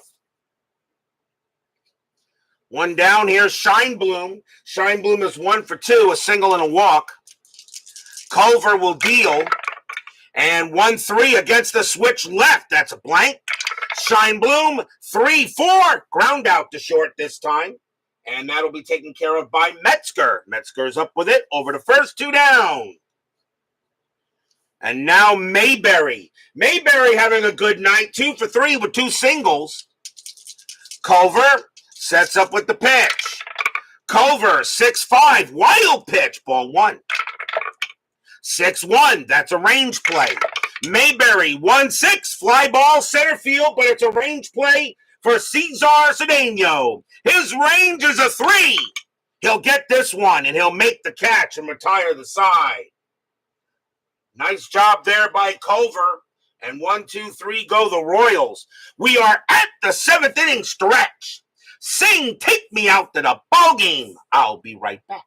1 down here, Scheinblum. Scheinblum is 1 for 2, a single and a walk. Culver will deal. And 1-3 against the switch left. That's a blank. Scheinblum, 3-4. Ground out to short this time. And that'll be taken care of by Metzger. Metzger's up with it. Over to first, 2 down. And now Mayberry. Mayberry having a good night. 2 for 3 with 2 singles. Culver sets up with the pitch. Culver, 6-5. Wild pitch. Ball 1. 6-1. That's a range play. Mayberry, 1-6. Fly ball center field, but it's a range play for Cesar Cedeno. His range is a 3. He'll get this one, and he'll make the catch and retire the side. Nice job there by Culver. And 1, 2, 3 go the Royals. We are at the 7th inning stretch. Sing, take me out to the ball game. I'll be right back.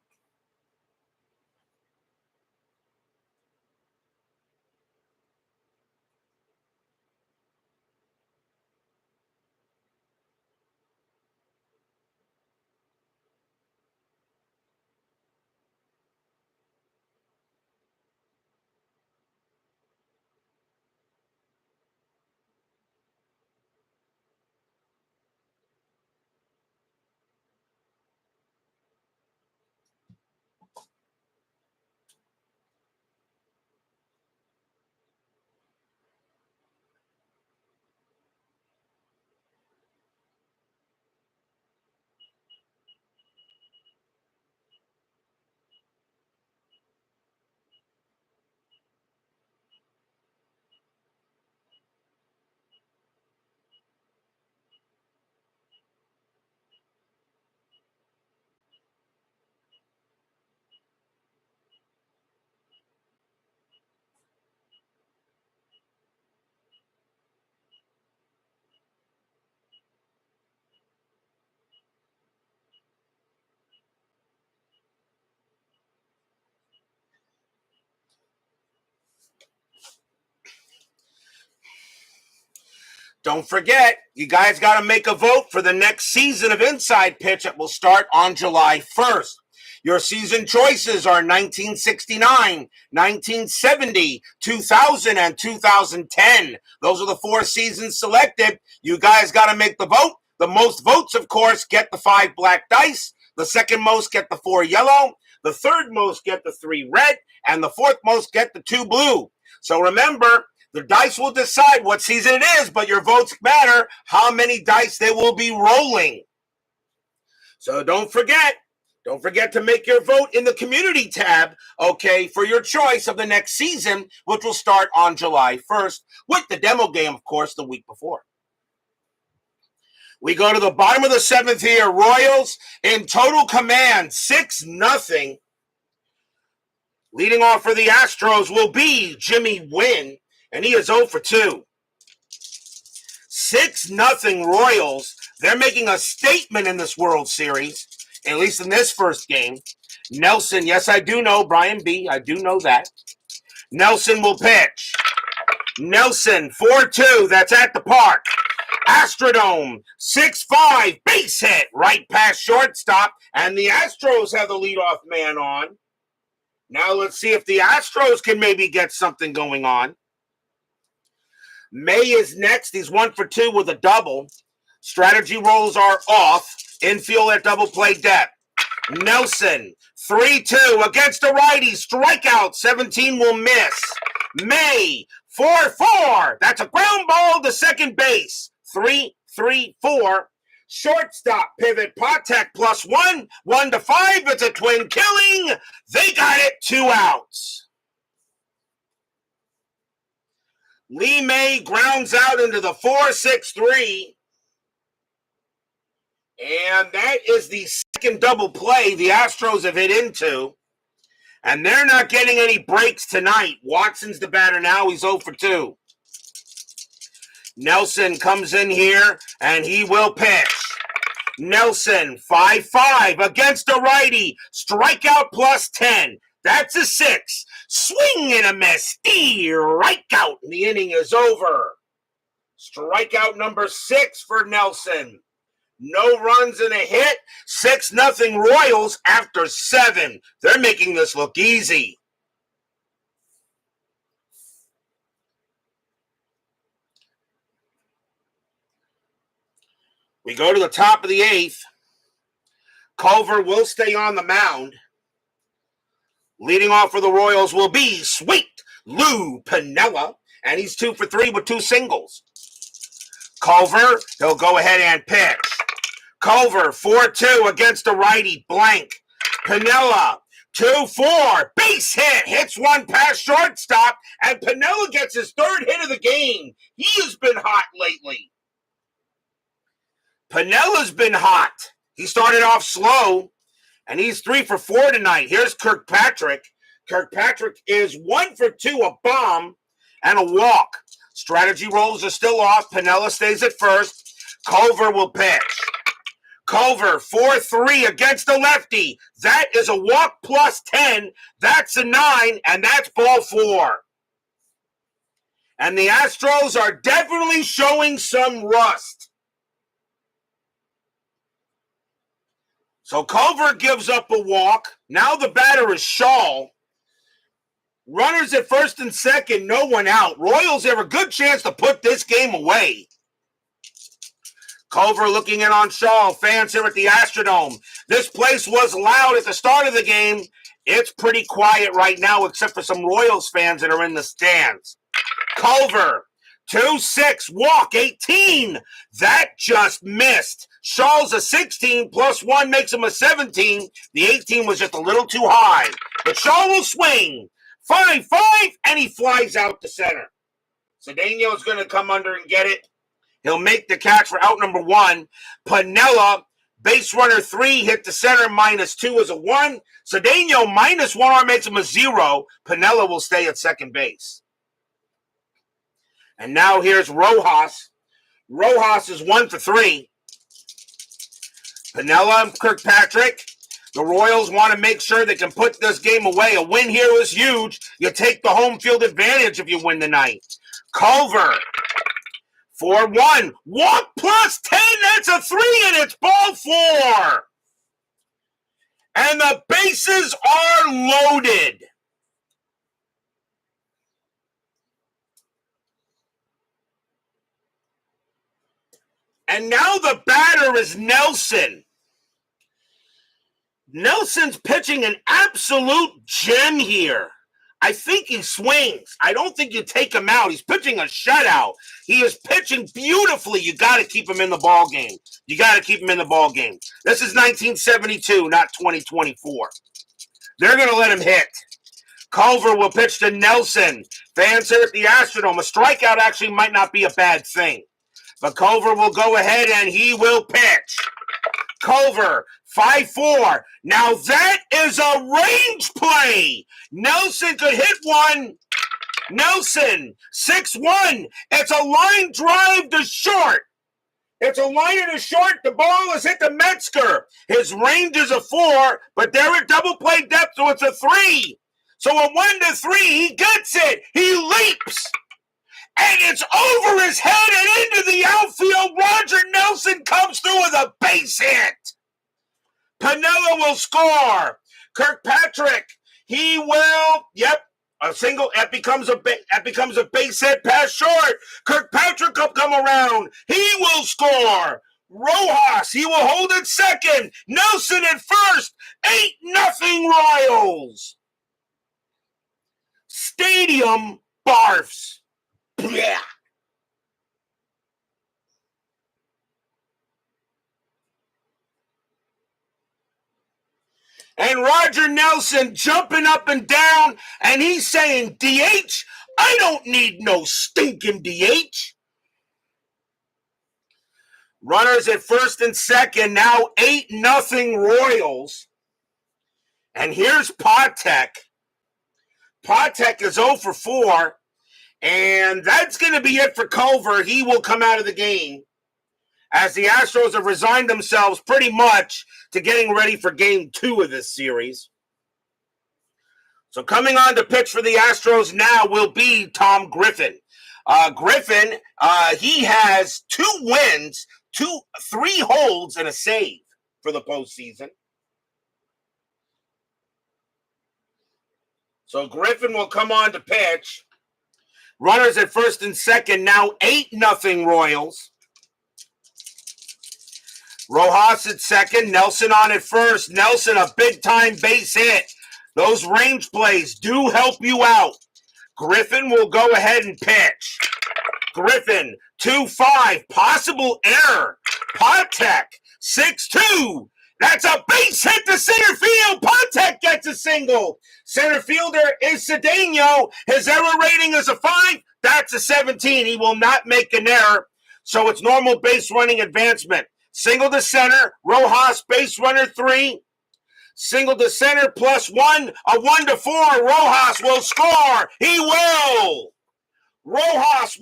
Don't forget, you guys got to make a vote for the next season of Inside Pitch that will start on July 1st. Your season choices are 1969, 1970, 2000, and 2010. Those are the 4 seasons selected. You guys got to make the vote. The most votes, of course, get the 5 black dice. The second most get the 4 yellow. The third most get the 3 red. And the fourth most get the 2 blue. So remember, the dice will decide what season it is, but your votes matter how many dice they will be rolling. So don't forget to make your vote in the community tab, okay, for your choice of the next season, which will start on July 1st, with the demo game, of course, the week before. We go to the bottom of the 7th here. Royals in total command, 6-0. Leading off for the Astros will be Jimmy Wynn, and he is 0 for 2. 6-0 Royals. They're making a statement in this World Series, at least in this first game. Nelson, yes, I do know, Brian B., I do know that. Nelson will pitch. Nelson, 4-2, that's at the park. Astrodome, 6-5, base hit, right past shortstop, and the Astros have the leadoff man on. Now let's see if the Astros can maybe get something going on. May is next. He's 1 for 2 with a double. Strategy rolls are off. Infield at double play depth. Nelson, 3-2 against a righty. Strikeout, 17 will miss. May, 4-4. That's a ground ball to second base. 3-3-4. Shortstop, pivot, Patek +1. 1-5. It's a twin killing. They got it. 2 outs. Lee May grounds out into the 4-6-3. And that is the second double play the Astros have hit into. And they're not getting any breaks tonight. Watson's the batter now. He's 0 for 2. Nelson comes in here, and he will pitch. Nelson, 5-5 against a righty. Strikeout +10. That's a 6. Swing and a miss. Strikeout. And the inning is over. Strikeout number 6 for Nelson. No runs and a hit. 6-0 Royals after 7. They're making this look easy. We go to the top of the 8th. Culver will stay on the mound. Leading off for the Royals will be Sweet Lou Piniella, and he's 2 for 3 with 2 singles. Culver, he'll go ahead and pitch. Culver, 4-2 against a righty, blank. Piniella, 2-4, base hit, hits one past shortstop, and Piniella gets his 3rd hit of the game. He has been hot lately. Pinella's been hot. He started off slow, and he's 3 for 4 tonight. Here's Kirkpatrick. Kirkpatrick is 1 for 2, a bomb, and a walk. Strategy rolls are still off. Piniella stays at first. Culver will pitch. Culver, 4-3 against the lefty. That is a walk +10. That's a 9, and that's ball 4. And the Astros are definitely showing some rust. So Culver gives up a walk. Now the batter is Shaw. Runners at first and second, no one out. Royals have a good chance to put this game away. Culver looking in on Shaw. Fans here at the Astrodome. This place was loud at the start of the game. It's pretty quiet right now, except for some Royals fans that are in the stands. Culver, 2-6, walk, 18. That just missed. Shaw's a 16, +1 makes him a 17. The 18 was just a little too high. But Shaw will swing. 5-5, and he flies out to center. Cedeno is going to come under and get it. He'll make the catch for out number 1. Piniella, base runner 3, hit the center, -2 is a 1. Cedeno, -1 makes him a 0. Piniella will stay at second base. And now here's Rojas. Rojas is 1 for 3. Piniella and Kirkpatrick. The Royals want to make sure they can put this game away. A win here is huge. You take the home field advantage if you win tonight. Culver, 4-1. Walk +10. That's a 3, and it's ball 4. And the bases are loaded. And now the batter is Nelson. Nelson's pitching an absolute gem here. I think he swings. I don't think you take him out. He's pitching a shutout. He is pitching beautifully. You got to keep him in the ball game. You got to keep him in the ball game. This is 1972, not 2024. They're going to let him hit. Culver will pitch to Nelson. Fans here at the Astrodome. A strikeout actually might not be a bad thing. But Culver will go ahead and he will pitch. Culver, 5-4. Now that is a range play. Nelson could hit one. Nelson, 6-1. It's a line drive to short. It's a liner to short. The ball is hit to Metzger. His range is a 4, but they're at double play depth, so it's a 3. So a 1-3, he gets it. He leaps. And it's over his head and into the outfield. Roger Nelson comes through with a base hit. Piniella will score. Kirkpatrick, He will. Yep. A single. That becomes a base hit pass short. Kirkpatrick will come around. He will score. Rojas, he will hold at second. Nelson at first. 8-0 Royals. Stadium barfs. Blech. And Roger Nelson jumping up and down, and he's saying, DH? I don't need no stinking DH. Runners at first and second, now 8-0 Royals. And here's Patek. Patek is 0 for 4, and that's going to be it for Culver. He will come out of the game, as the Astros have resigned themselves pretty much to getting ready for Game 2 of this series. So coming on to pitch for the Astros now will be Tom Griffin. Griffin, he has 2 wins, 3 holds, and a save for the postseason. So Griffin will come on to pitch. Runners at first and second, now 8-0 Royals. Rojas at second, Nelson on at first. Nelson, a big-time base hit. Those range plays do help you out. Griffin will go ahead and pitch. Griffin, 2-5, possible error. Patek, 6-2. That's a base hit to center field. Patek gets a single. Center fielder is Cedeno. His error rating is a 5. That's a 17. He will not make an error. So it's normal base running advancement. Single to center. Rojas, base runner 3. Single to center +1. A 1-4. Rojas will score. He will. Rojas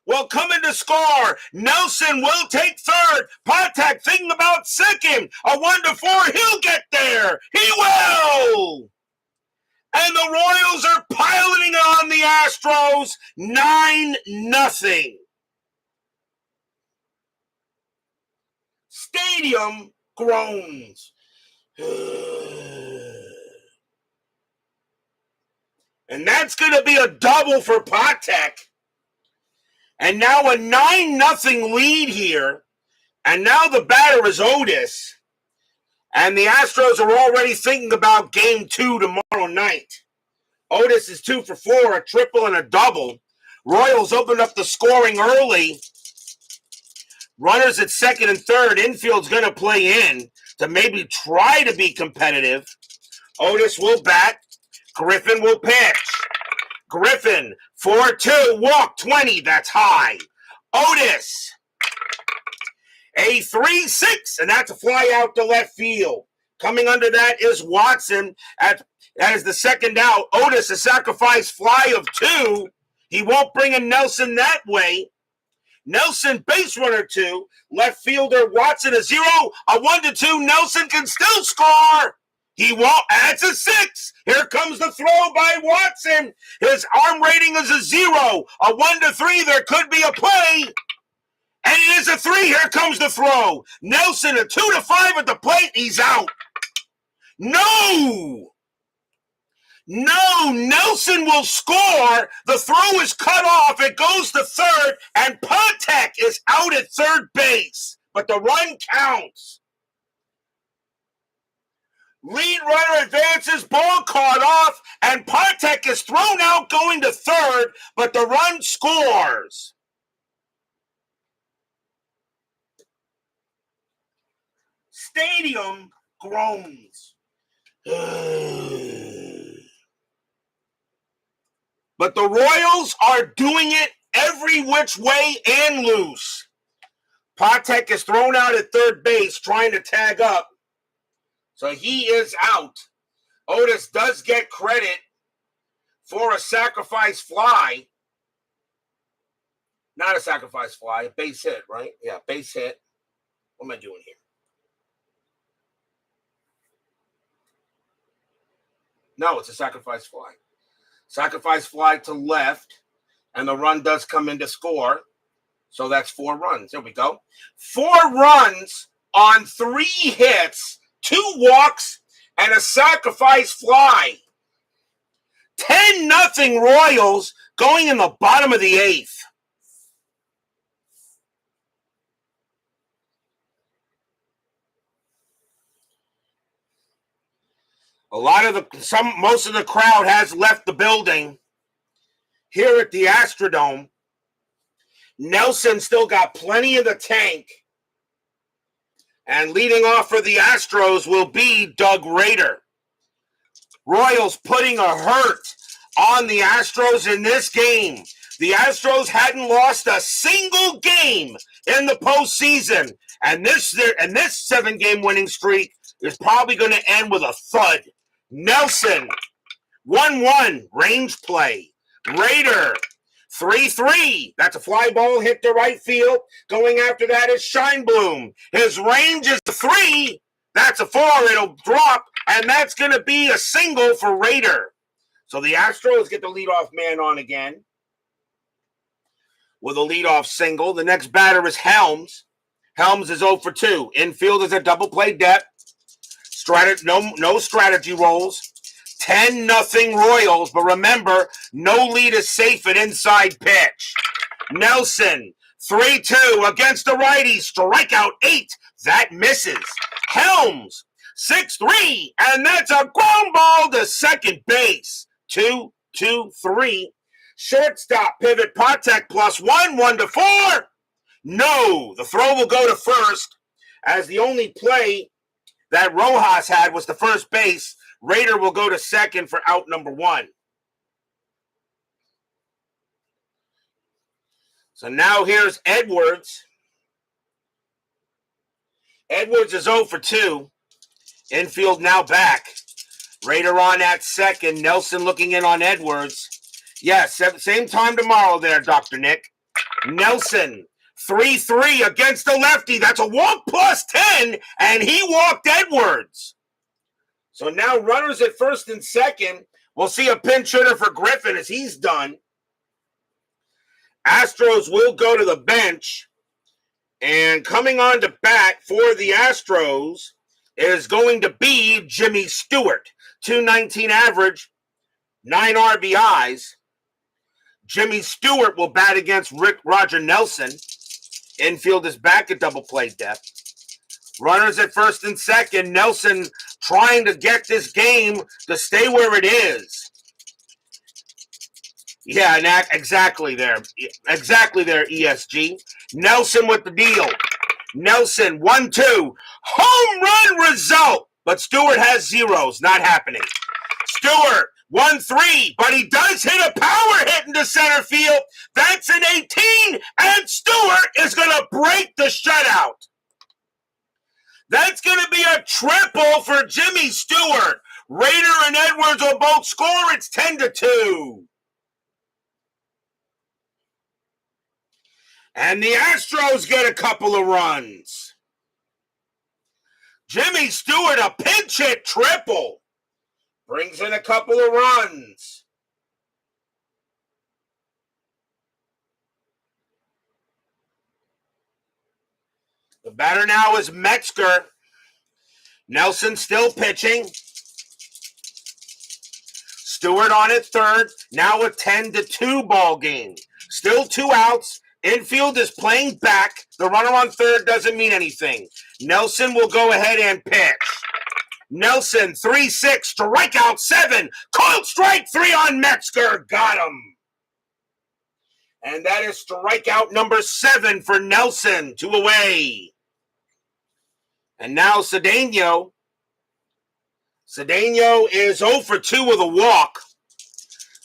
will come in to score. Nelson will take third. Patek thinking about second. A 1-4. He'll get there. He will. And the Royals are piloting on the Astros 9-0. Stadium groans. And that's going to be a double for Patek. And now a 9-0 lead here. And now the batter is Otis. And the Astros are already thinking about Game 2 tomorrow night. Otis is 2 for 4, a triple and a double. Royals opened up the scoring early. Runners at second and third. Infield's going to play in to maybe try to be competitive. Otis will bat. Griffin will pitch. Griffin, 4-2, walk 20, that's high. Otis, a 3-6, and that's a fly out to left field. Coming under that is Watson. That is the second out. Otis, a sacrifice fly of 2. He won't bring in Nelson that way. Nelson, base runner 2. Left fielder Watson, a 0. A 1-2. Nelson can still score. He won't. That's a 6. Here comes the throw by Watson. His arm rating is a 0. A 1-3. There could be a play. And it is a 3. Here comes the throw. Nelson, a 2-5 at the plate. He's out. No. Nelson will score. The throw is cut off. It goes to third. And Patek is out at third base. But the run counts. Lead runner advances, ball caught off, and Patek is thrown out going to third, but the run scores. Stadium groans. But the Royals are doing it every which way and loose. Patek is thrown out at third base trying to tag up. So he is out. Otis does get credit for a sacrifice fly. Not a sacrifice fly, a base hit, right? Yeah, base hit. What am I doing here? No, it's a sacrifice fly. Sacrifice fly to left, and the run does come in to score. So that's 4 runs. There we go. 4 runs on 3 hits, 2 walks, and a sacrifice fly. 10-0 Royals going in the bottom of the 8th. Most of the crowd has left the building here at the Astrodome. Nelson still got plenty in the tank. And leading off for the Astros will be Doug Rader. Royals putting a hurt on the Astros in this game. The Astros hadn't lost a single game in the postseason. And this 7-game winning streak is probably going to end with a thud. Nelson, 1-1, range play. Rader, 3-3. That's a fly ball hit to right field. Going after that is Scheinblum. His range is 3. That's a 4. It'll drop, and that's going to be a single for Rader. So the Astros get the leadoff man on again with a leadoff single. The next batter is Helms. Helms is 0 for 2. Infield is a double play depth. No strategy rolls. 10-0 Royals, but remember, no lead is safe at inside pitch. Nelson, 3-2 against the righty. Strikeout 8. That misses. Helms, 6-3, and that's a ground ball to second base. 2-2-3. Shortstop pivot Patek +1, 1-4. No, the throw will go to first, as the only play that Rojas had was the first base. Rader will go to second for out number 1. So now here's Edwards. Edwards is 0 for 2. Infield now back. Rader on at second. Nelson looking in on Edwards. Yes, same time tomorrow there, Dr. Nick. Nelson, 3-3 against the lefty. That's a walk +10, and he walked Edwards. So now runners at first and second. We'll see a pinch hitter for Griffin as he's done. Astros will go to the bench. And coming on to bat for the Astros is going to be Jimmy Stewart. 219 average, 9 RBIs. Jimmy Stewart will bat against Roger Nelson. Infield is back at double play depth. Runners at first and second. Nelson trying to get this game to stay where it is. Yeah, exactly there. Exactly there, ESG. Nelson with the deal. Nelson, 1-2. Home run result. But Stewart has zeros. Not happening. Stewart, 1-3. But he does hit a power hit into center field. That's an 18. And Stewart is going to break the shutout. That's going to be a triple for Jimmy Stewart. Rader and Edwards will both score. It's 10-2. And the Astros get a couple of runs. Jimmy Stewart, a pinch hit triple. Brings in a couple of runs. The batter now is Metzger. Nelson still pitching. Stewart on at third. Now a 10-2 ball game. Still 2 outs. Infield is playing back. The runner on third doesn't mean anything. Nelson will go ahead and pitch. Nelson, 3-6, strikeout 7. Called strike 3 on Metzger. Got him. And that is strikeout number 7 for Nelson. 2 away. And now Cedeno. Cedeno is 0 for 2 with a walk.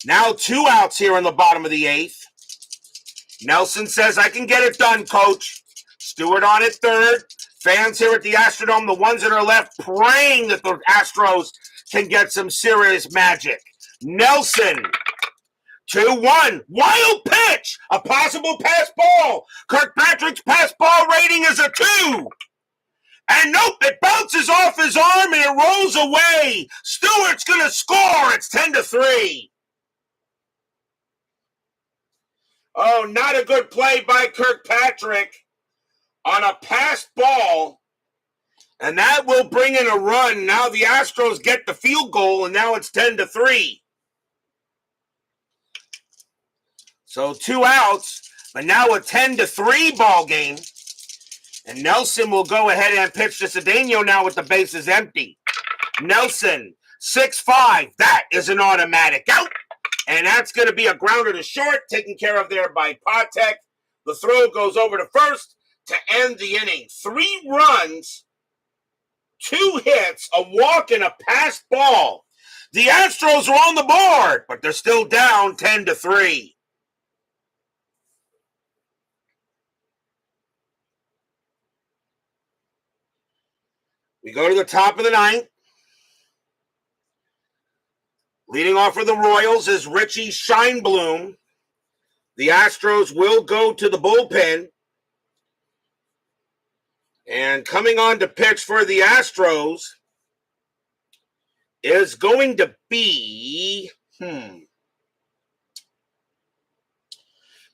Now 2 outs here in the bottom of the 8th. Nelson says, I can get it done, coach. Stewart on at third. Fans here at the Astrodome, the ones that are left, praying that the Astros can get some serious magic. Nelson, 2-1. Wild pitch. A possible pass ball. Kirkpatrick's pass ball rating is a 2. And nope, it bounces off his arm and it rolls away. Stewart's going to score. It's 10-3. Oh, not a good play by Kirkpatrick on a passed ball. And that will bring in a run. Now the Astros get the field goal, and now it's 10-3. So 2 outs, but now a 10-3 ball game. And Nelson will go ahead and pitch to Cedeno now with the bases empty. Nelson, 6-5. That is an automatic out. And that's going to be a grounder to short, taken care of there by Patek. The throw goes over to first to end the inning. 3 runs, 2 hits, a walk, and a passed ball. The Astros are on the board, but they're still down 10-3. We go to the top of the ninth. Leading off for the Royals is Richie Scheinblum. The Astros will go to the bullpen. And coming on to pitch for the Astros is going to be...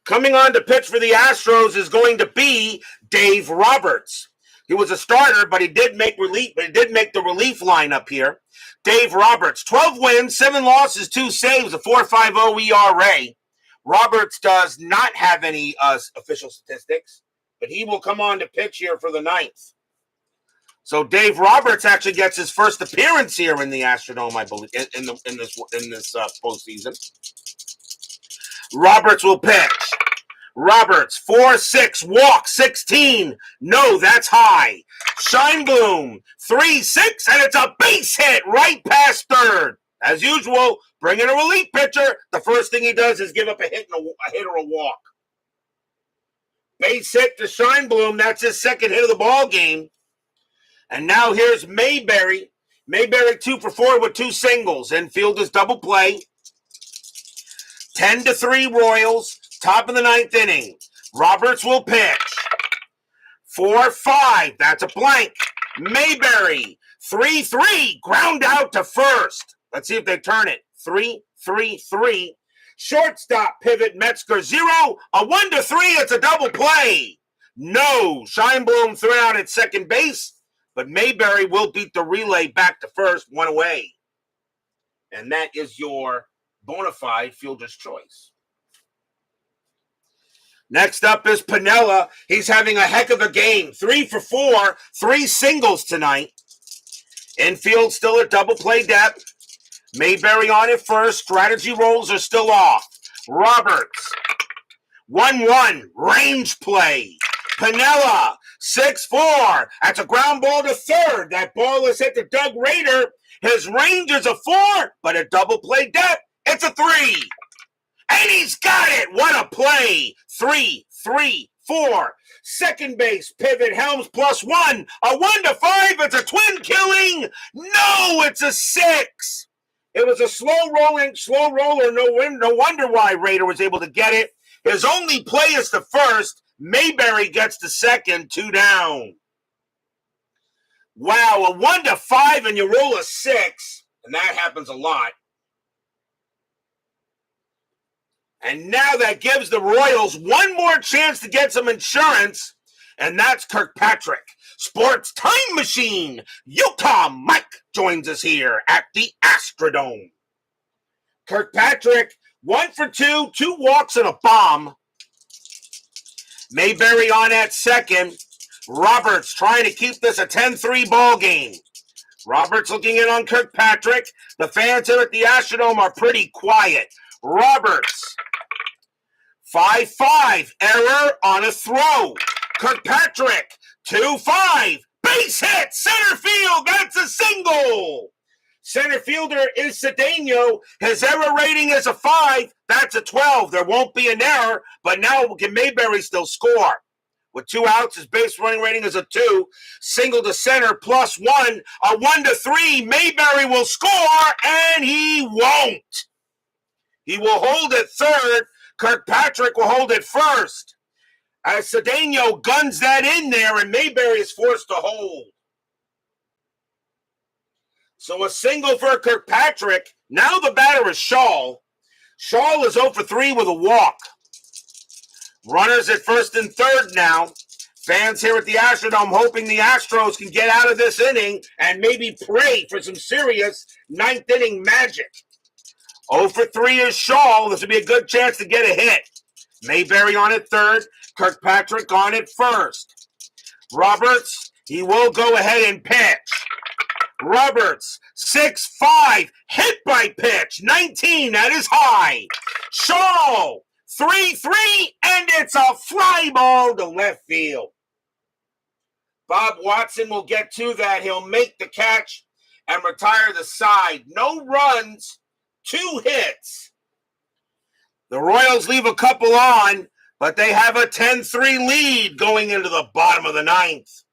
Coming on to pitch for the Astros is going to be Dave Roberts. He was a starter, but he did make the relief lineup here. Dave Roberts, 12 wins, 7 losses, 2 saves, a 4.50 ERA. Roberts does not have any official statistics, but he will come on to pitch here for the ninth. So Dave Roberts actually gets his first appearance here in the Astrodome, I believe, in this postseason. Roberts will pitch. Roberts, 4-6, walk, 16. No, that's high. Scheinblum, 3-6, and it's a base hit right past third. As usual, bring in a relief pitcher. The first thing he does is give up a hit or a walk. Base hit to Scheinblum. That's his second hit of the ball game. And now here's Mayberry. Mayberry 2 for 4 with 2 singles. Infield is double play. 10-3 Royals. Top of the ninth inning. Roberts will pitch. 4-5. That's a blank. Mayberry. 3-3. Ground out to first. Let's see if they turn it. 3-3-3. Shortstop pivot Metzger 0. A 1-3. It's a double play. No. Scheinblum threw out at second base, but Mayberry will beat the relay back to first, 1 away. And that is your bona fide fielder's choice. Next up is Piniella. He's having a heck of a game. 3 for 4, 3 singles tonight. Infield still at double play depth. Mayberry on it first. Strategy rolls are still off. Roberts. 1-1. Range play. Piniella. 6-4. That's a ground ball to third. That ball is hit to Doug Rader. His range is a 4, but at double play depth, it's a 3. And he's got it. What a play. 3-3-4. Second base pivot Helms +1. A 1-5. It's a twin killing. No, it's a 6. It was a slow roller. No wonder why Rader was able to get it. His only play is the first. Mayberry gets the second. 2 down. Wow, a 1-5 and you roll a 6. And that happens a lot. And now that gives the Royals one more chance to get some insurance, and that's Kirkpatrick. Sports Time Machine, Utah Mike joins us here at the Astrodome. Kirkpatrick, 1 for 2, 2 walks and a bomb. Mayberry on at second. Roberts trying to keep this a 10-3 ball game. Roberts looking in on Kirkpatrick. The fans here at the Astrodome are pretty quiet. Roberts. 5-5, error on a throw. Kirkpatrick, 2-5, base hit, center field, that's a single. Center fielder is Cedeno. His error rating is a 5, that's a 12. There won't be an error, but now can Mayberry still score? With 2 outs, his base running rating is a 2. Single to center +1, a 1-3. Mayberry will score, and he won't. He will hold it third. Kirkpatrick will hold it first. As Cedeno guns that in there, and Mayberry is forced to hold. So a single for Kirkpatrick. Now the batter is Shaw. Shaw is 0 for 3 with a walk. Runners at first and third now. Fans here at the Astrodome hoping the Astros can get out of this inning and maybe pray for some serious ninth inning magic. 0 for 3 is Shaw. This would be a good chance to get a hit. Mayberry on at third. Kirkpatrick on at first. Roberts, he will go ahead and pitch. Roberts, 6-5, hit by pitch, 19, that is high. Shaw, 3-3, and it's a fly ball to left field. Bob Watson will get to that. He'll make the catch and retire the side. No runs, 2 hits. The Royals leave a couple on, but they have a 10-3 lead going into the bottom of the 9th.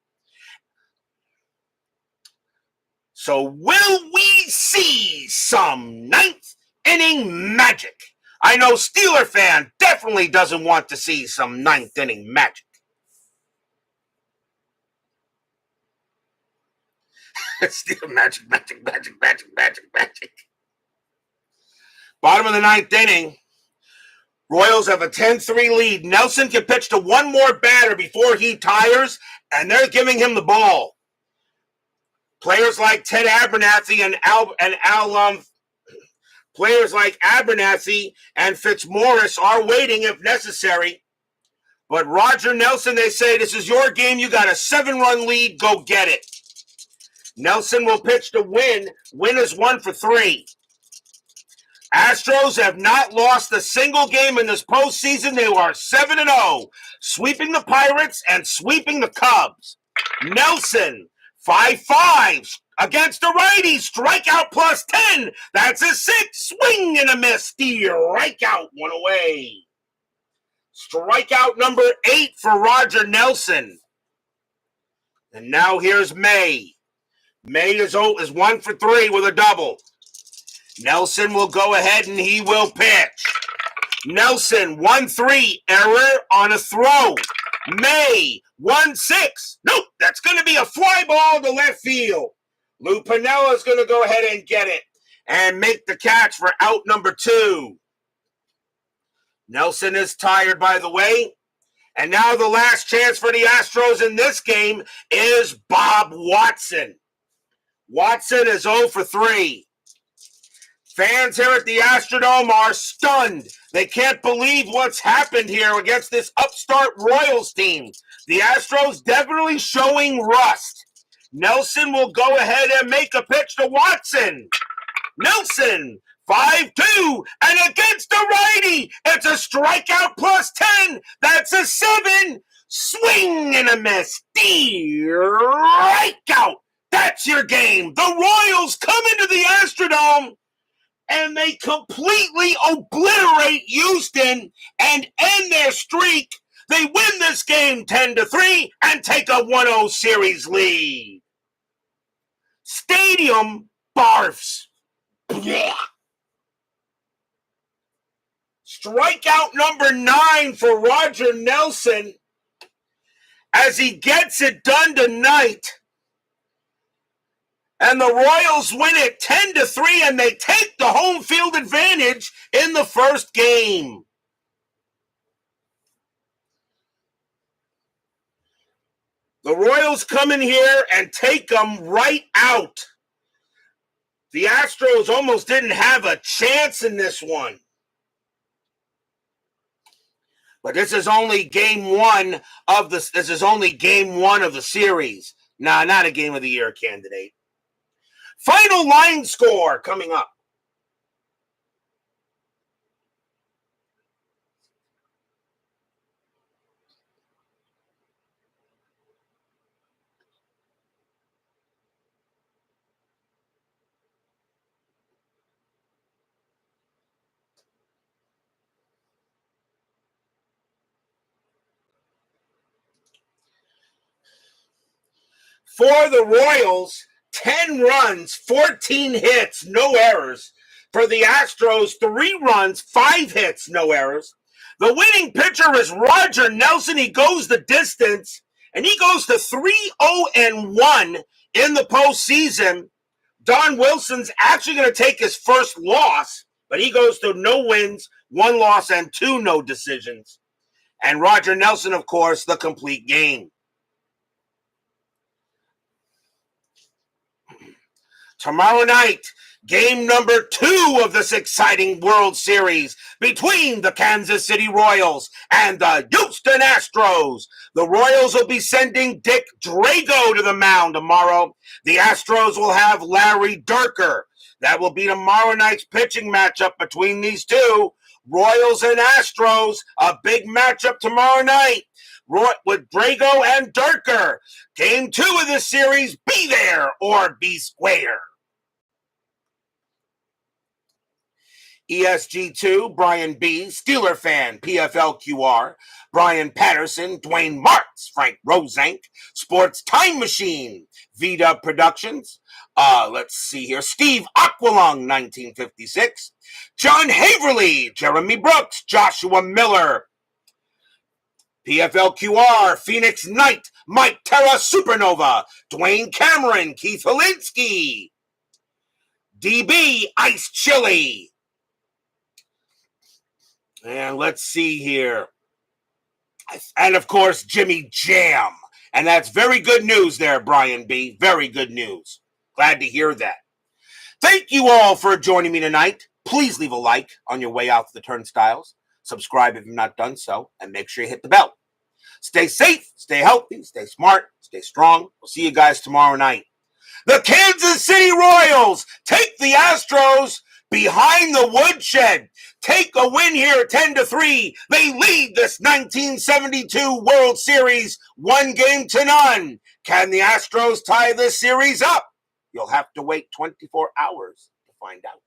So will we see some 9th inning magic? I know Steeler fan definitely doesn't want to see some 9th inning magic. Steeler magic. Bottom of the 9th inning. Royals have a 10-3 lead. Nelson can pitch to one more batter before he tires, and they're giving him the ball. Players like Ted Abernathy players like Abernathy and Fitzmaurice are waiting if necessary. But Roger Nelson, they say, this is your game. You got a 7-run lead. Go get it. Nelson will pitch to win. Win is 1-for-3. Astros have not lost a single game in this postseason. They are 7-0, sweeping the Pirates and sweeping the Cubs. Nelson, 5-5 against a righty, strikeout plus 10. That's a 6, swing and a miss, strikeout, 1 away. Strikeout number 8 for Roger Nelson. And now here's May. May is 1-for-3 with a double. Nelson will go ahead and he will pitch. Nelson, 1-3, error on a throw. May, 1-6. Nope, that's going to be a fly ball to left field. Lou Piniella is going to go ahead and get it and make the catch for out number 2. Nelson is tired, by the way. And now the last chance for the Astros in this game is Bob Watson. Watson is 0-for-3. Fans here at the Astrodome are stunned. They can't believe what's happened here against this upstart Royals team. The Astros definitely showing rust. Nelson will go ahead and make a pitch to Watson. Nelson, 5-2, and against the righty, it's a strikeout plus 10. That's a 7. Swing and a miss. Strikeout. That's your game. The Royals come into the Astrodome and they completely obliterate Houston and end their streak. They win this game 10-3 and take a 1-0 series lead. Stadium barfs. Blech. Strikeout number 9 for Roger Nelson as he gets it done tonight. And the Royals win it 10-3, and they take the home field advantage in the first game. The Royals come in here and take them right out. The Astros almost didn't have a chance in this one. But this is only game one of the series. Nah, not a game of the year candidate. Final line score coming up. For the Royals, 10 runs, 14 hits, no errors. For the Astros, 3 runs, 5 hits, no errors. The winning pitcher is Roger Nelson. He goes the distance, and he goes to 3-0-1 in the postseason. Don Wilson's actually going to take his first loss, but he goes to no wins, 1 loss, and 2 no decisions. And Roger Nelson, of course, the complete game. Tomorrow night, Game number 2 of this exciting World Series between the Kansas City Royals and the Houston Astros. The Royals will be sending Dick Drago to the mound tomorrow. The Astros will have Larry Dierker. That will be tomorrow night's pitching matchup between these two. Royals and Astros, a big matchup tomorrow night with Drago and Dierker. Game 2 of this series, be there or be square. ESG2, Brian B., Steeler fan, PFLQR, Brian Patterson, Dwayne Martz, Frank Rosank, Sports Time Machine, VW Productions, let's see here, Steve Aqualung, 1956, John Haverly, Jeremy Brooks, Joshua Miller, PFLQR, Phoenix Knight, Mike Terra Supernova, Dwayne Cameron, Keith Helinski, DB, Ice Chili. And let's see here. And, of course, Jimmy Jam. And that's very good news there, Brian B. Very good news. Glad to hear that. Thank you all for joining me tonight. Please leave a like on your way out to the turnstiles. Subscribe if you've not done so. And make sure you hit the bell. Stay safe, stay healthy, stay smart, stay strong. We'll see you guys tomorrow night. The Kansas City Royals take the Astros behind the woodshed. Take a win here, 10-3. They lead this 1972 World Series 1-0. Can the Astros tie this series up? You'll have to wait 24 hours to find out.